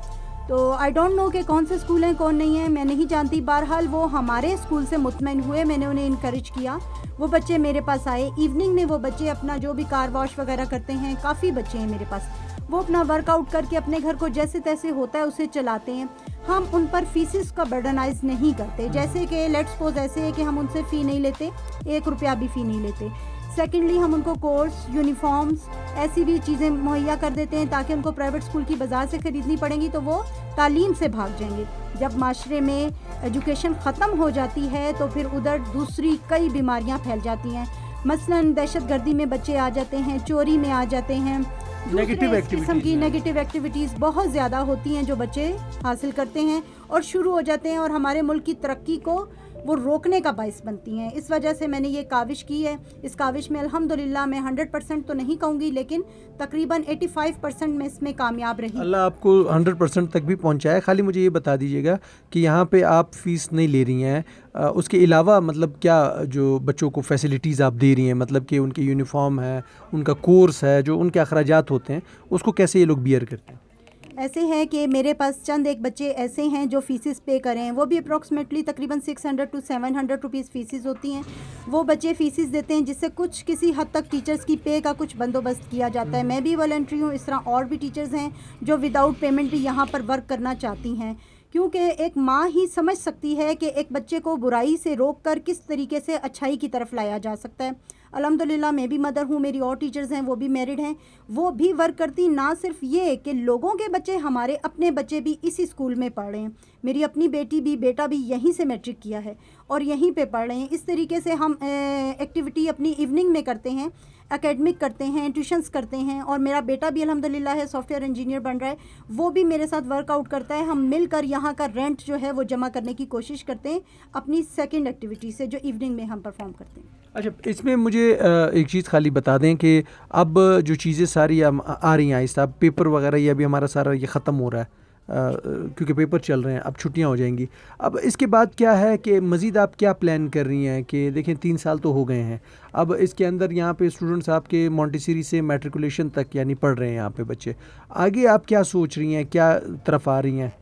तो आई डोंट नो कि कौन से स्कूल हैं कौन नहीं है, मैं नहीं जानती। बहरहाल वो हमारे स्कूल से मुतमईन हुए, मैंने उन्हें इनकरेज किया, वो बच्चे मेरे पास आए। इवनिंग में वो बच्चे अपना जो भी कार वॉश वगैरह करते हैं, काफ़ी बच्चे हैं मेरे पास, वो अपना वर्कआउट करके अपने घर को जैसे तैसे होता है उसे चलाते हैं। हम उन पर फीसिस का बर्डनाइज नहीं करते, जैसे कि लेट्स सपोज ऐसे है कि हम उनसे फ़ी नहीं लेते, 1 रुपया भी फ़ी नहीं लेते। सेकेंडली हम उनको कोर्स, यूनिफॉर्म्स, ऐसी भी चीज़ें मुहैया कर देते हैं ताकि उनको प्राइवेट स्कूल की बाज़ार से ख़रीदनी पड़ेंगी तो वो तालीम से भाग जाएंगे। जब माशरे में एजुकेशन ख़त्म हो जाती है तो फिर उधर दूसरी कई बीमारियां फैल जाती हैं। मसलन दहशतगर्दी में बच्चे आ जाते हैं, चोरी में आ जाते हैं, नेगेटिव इस किस्म की नेगेटिव एक्टिविटीज़ बहुत ज़्यादा होती हैं जो बच्चे हासिल करते हैं और शुरू हो जाते हैं और हमारे मुल्क की तरक्की को वो रोकने का बाइस बनती हैं। इस वजह से मैंने ये काविश की है। इस काविश में अल्हम्दुलिल्लाह मैं 100% तो नहीं कहूँगी लेकिन तकरीबन 85% में इसमें कामयाब रही। अल्लाह आपको 100% तक भी पहुँचाया। खाली मुझे ये बता दीजिएगा कि यहाँ पे आप फ़ीस नहीं ले रही हैं, उसके अलावा मतलब क्या जो बच्चों को फैसिलिटीज़ आप दे रही हैं, मतलब कि उनकी यूनिफॉर्म है, उनका कोर्स है, जो उनके अखराजात होते हैं उसको कैसे ये लोग बियर करते हैं? ऐसे है कि मेरे पास चंद एक बच्चे ऐसे हैं जो फ़ीसेस पे करें, वो भी अप्रॉक्सीमेटली तकरीबन 600 to 700 रुपीज़ फ़ीसेस होती हैं। वो बच्चे फ़ीसेस देते हैं जिससे कुछ किसी हद तक टीचर्स की पे का कुछ बंदोबस्त किया जाता है। मैं भी वॉलंटरी हूँ, इस तरह और भी टीचर्स हैं जो विदाउट पेमेंट भी यहाँ पर वर्क करना चाहती हैं। क्योंकि एक माँ ही समझ सकती है कि एक बच्चे को बुराई से रोक कर किस तरीके से अच्छाई की तरफ लाया जा सकता है। अल्हम्दुलिल्लाह मैं भी मदर हूँ, मेरी और टीचर्स हैं वो भी मैरिड हैं, वो भी वर्क करती। ना सिर्फ ये कि लोगों के बच्चे, हमारे अपने बच्चे भी इसी स्कूल में पढ़ रहे हैं। मेरी अपनी बेटी भी, बेटा भी यहीं से मैट्रिक किया है और यहीं पे पढ़ रहे हैं। इस तरीके से हम एक्टिविटी अपनी इवनिंग में करते हैं, एकेडमिक करते हैं, ट्यूशन्स करते हैं। और मेरा बेटा भी अल्हम्दुलिल्लाह है सॉफ्टवेयर इंजीनियर बन रहा है, वो भी मेरे साथ वर्कआउट करता है। हम मिलकर यहाँ का रेंट जो है वो जमा करने की कोशिश करते हैं अपनी सेकंड एक्टिविटी से, जो इवनिंग में हम परफॉर्म करते हैं। अच्छा, इसमें मुझे एक चीज़ खाली बता दें कि अब जो चीज़ें सारी आ रही हैं आहिस्ता, पेपर वगैरह ये अभी हमारा सारा ये ख़त्म हो रहा है क्योंकि पेपर चल रहे हैं, अब छुट्टियां हो जाएंगी। अब इसके बाद क्या है कि मज़ीद आप क्या प्लान कर रही हैं कि देखें 3 साल तो हो गए हैं, अब इसके अंदर यहाँ पे स्टूडेंट्स आपके मॉन्टेसरी से मैट्रिकुलेशन तक यानी पढ़ रहे हैं यहाँ पे बच्चे, आगे आप क्या सोच रही हैं, क्या तरफ आ रही हैं?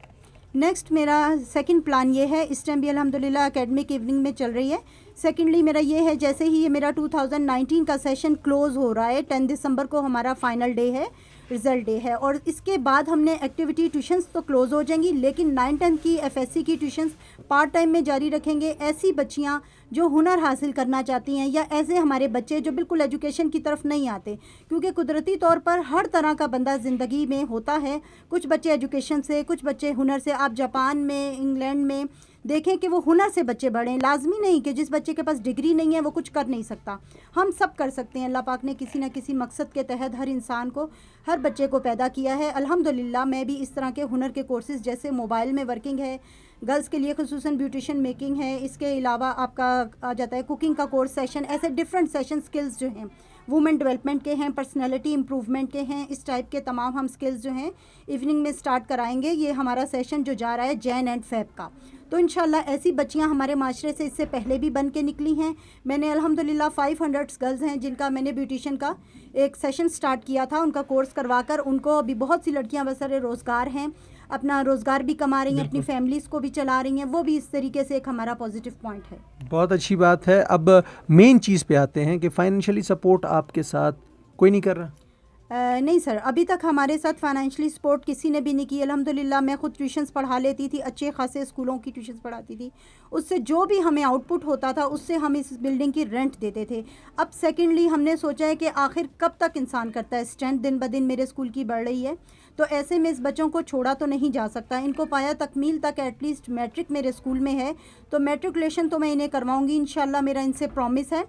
नेक्स्ट मेरा सेकंड प्लान ये है, इस टाइम भी अल्हम्दुलिल्लाह एकेडमिक इवनिंग में चल रही है। सेकेंडली मेरा ये है, जैसे ही ये मेरा 2019 का सेशन क्लोज़ हो रहा है, 10 दिसंबर को हमारा फाइनल डे है, रिज़ल्ट डे है, और इसके बाद हमने एक्टिविटी ट्यूशन्स तो क्लोज़ हो जाएंगी, लेकिन 9-10 की एफएससी की ट्यूशन्स पार्ट टाइम में जारी रखेंगे। ऐसी बच्चियां जो हुनर हासिल करना चाहती हैं, या ऐसे हमारे बच्चे जो बिल्कुल एजुकेशन की तरफ नहीं आते, क्योंकि कुदरती तौर पर हर तरह का बंदा ज़िंदगी में होता है। कुछ बच्चे एजुकेशन से, कुछ बच्चे हुनर से। आप जापान में, इंग्लैंड में देखें कि वो हुनर से बच्चे बढ़े। लाजमी नहीं कि जिस बच्चे के पास डिग्री नहीं है वो कुछ कर नहीं सकता, हम सब कर सकते हैं। अल्लाह पाक ने किसी न किसी मकसद के तहत हर इंसान को, हर बच्चे को पैदा किया है। अल्हम्दुलिल्लाह मैं भी इस तरह के हुनर के कोर्सेज़, जैसे मोबाइल में वर्किंग है, गर्ल्स के लिए खुसूसन ब्यूटिशियन मेकिंग है, इसके अलावा आपका आ जाता है कुकिंग का कोर्स सेशन, ऐसे डिफरेंट सेशन स्किल्स जो हैं वुमेन डेवलपमेंट के हैं, पर्सनैलिटी इम्प्रूवमेंट के हैं, इस टाइप के तमाम हम स्किल्स जो हैं इवनिंग में स्टार्ट कराएंगे। ये हमारा सेशन जो जा रहा है जैन एंड फेब का। तो इंशाल्लाह ऐसी बच्चियां हमारे माशरे से इससे पहले भी बन के निकली हैं। मैंने अल्हम्दुलिल्लाह 500 गर्ल्स हैं जिनका मैंने ब्यूटिशियन का एक सेशन स्टार्ट किया था, उनका कोर्स करवाकर उनको, अभी बहुत सी लड़कियां बसरे रोज़गार हैं, अपना रोज़गार भी कमा रही हैं, अपनी फैमिलीज़ को भी चला रही हैं। वो भी इस तरीके से एक हमारा पॉजिटिव पॉइंट है। बहुत अच्छी बात है। अब मेन चीज़ पे आते हैं कि फाइनेंशियली सपोर्ट आपके साथ कोई नहीं कर रहा? नहीं सर, अभी तक हमारे साथ फाइनेंशियली सपोर्ट किसी ने भी नहीं की। अल्हम्दुलिल्लाह मैं ख़ुद ट्यूशन्स पढ़ा लेती थी, अच्छे खासे स्कूलों की ट्यूशन्स पढ़ाती थी, उससे जो भी हमें आउटपुट होता था उससे हम इस बिल्डिंग की रेंट देते थे। अब सेकेंडली हमने सोचा है कि आखिर कब तक इंसान करता है, स्ट्रेंथ दिन ब दिन मेरे स्कूल की बढ़ रही है, तो ऐसे में इस बच्चों को छोड़ा तो नहीं जा सकता। इनको पाया तकमील तक एटलीस्ट मैट्रिक मेरे स्कूल में है, तो मैट्रिकुलेशन तो मैं इन्हें करवाऊँगी इंशाल्लाह, मेरा इनसे प्रॉमिस है,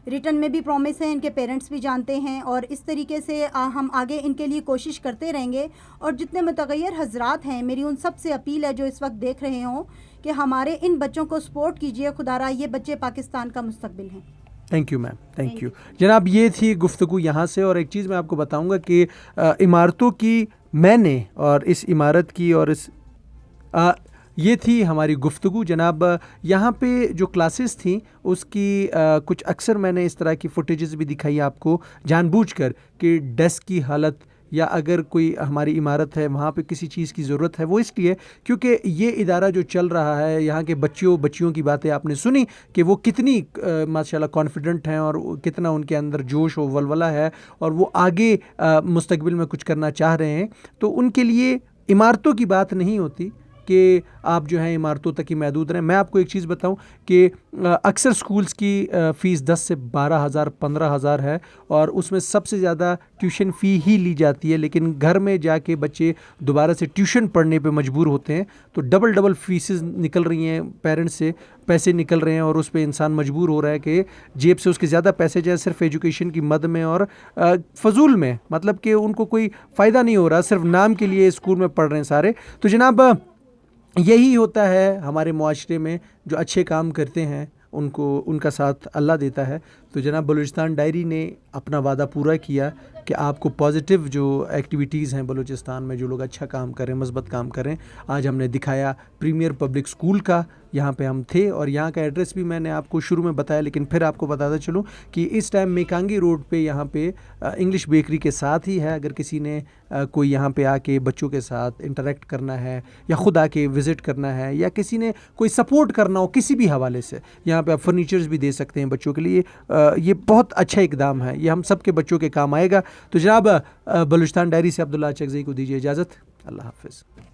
रिटर्न में भी प्रॉमिस है, इनके पेरेंट्स भी जानते हैं। और इस तरीके से हम आगे इनके लिए कोशिश करते रहेंगे। और जितने मुतगय्यर हजरात हैं, मेरी उन सब से अपील है जो इस वक्त देख रहे हों कि हमारे इन बच्चों को सपोर्ट कीजिए। खुदारा ये बच्चे पाकिस्तान का मुस्तकबिल हैं। Thank you ma'am, thank you जनाब। ये थी गुफ्तगू यहाँ से। और एक चीज़ मैं आपको बताऊँगा कि इमारतों की मैंने और इस इमारत की और इस ये थी हमारी गुफ्तगू जनाब। यहाँ पे जो क्लासेस थी उसकी कुछ अक्सर मैंने इस तरह की फुटेजेस भी दिखाई आपको जानबूझकर कि डेस्क की हालत, या अगर कोई हमारी इमारत है वहाँ पे किसी चीज़ की ज़रूरत है, वो इसलिए क्योंकि ये इदारा जो चल रहा है, यहाँ के बच्चियों की बातें आपने सुनी कि वो कितनी माशाल्लाह कॉन्फिडेंट हैं और कितना उनके अंदर जोश और वलवला है और वो आगे मुस्तकबिल में कुछ करना चाह रहे हैं। तो उनके लिए इमारतों की बात नहीं होती कि आप जो है इमारतों तक ही महदूद रहें। मैं आपको एक चीज़ बताऊं कि अक्सर स्कूल्स की फ़ीस 10 से 12,000 15,000 है और उसमें सबसे ज़्यादा ट्यूशन फ़ी ही ली जाती है, लेकिन घर में जाके बच्चे दोबारा से ट्यूशन पढ़ने पे मजबूर होते हैं, तो डबल फीसेस निकल रही हैं, पेरेंट्स से पैसे निकल रहे हैं और उस पर इंसान मजबूर हो रहा है कि जेब से उसके ज़्यादा पैसे जाए सिर्फ एजुकेशन की मद में और फजूल में, मतलब कि उनको कोई फ़ायदा नहीं हो रहा, सिर्फ नाम के लिए स्कूल में पढ़ रहे हैं सारे। तो जनाब यही होता है हमारे मुआशरे में, जो अच्छे काम करते हैं उनको उनका साथ अल्लाह देता है। तो जनाब बलूचिस्तान डायरी ने अपना वादा पूरा किया कि आपको पॉजिटिव जो एक्टिविटीज़ हैं बलूचिस्तान में, जो लोग अच्छा काम करें, मस्बत काम करें, आज हमने दिखाया प्रीमियर पब्लिक स्कूल का, यहाँ पे हम थे और यहाँ का एड्रेस भी मैंने आपको शुरू में बताया, लेकिन फिर आपको बताता चलूँ कि इस टाइम मेकांगी रोड पे यहाँ पे इंग्लिश बेकरी के साथ ही है। अगर किसी ने कोई यहाँ पे आके बच्चों के साथ इंटरेक्ट करना है या ख़ुद आके विज़िट करना है या किसी ने कोई सपोर्ट करना हो किसी भी हवाले से, यहाँ पे आप फर्नीचर्स भी दे सकते हैं बच्चों के लिए। ये बहुत अच्छा इकदाम है, ये हम सब के बच्चों के काम आएगा। तो जनाब बलूचिस्तान डायरी से अब्दुल्ला चकज़ई को दीजिए इजाज़त। अल्लाह हाफ़िज़।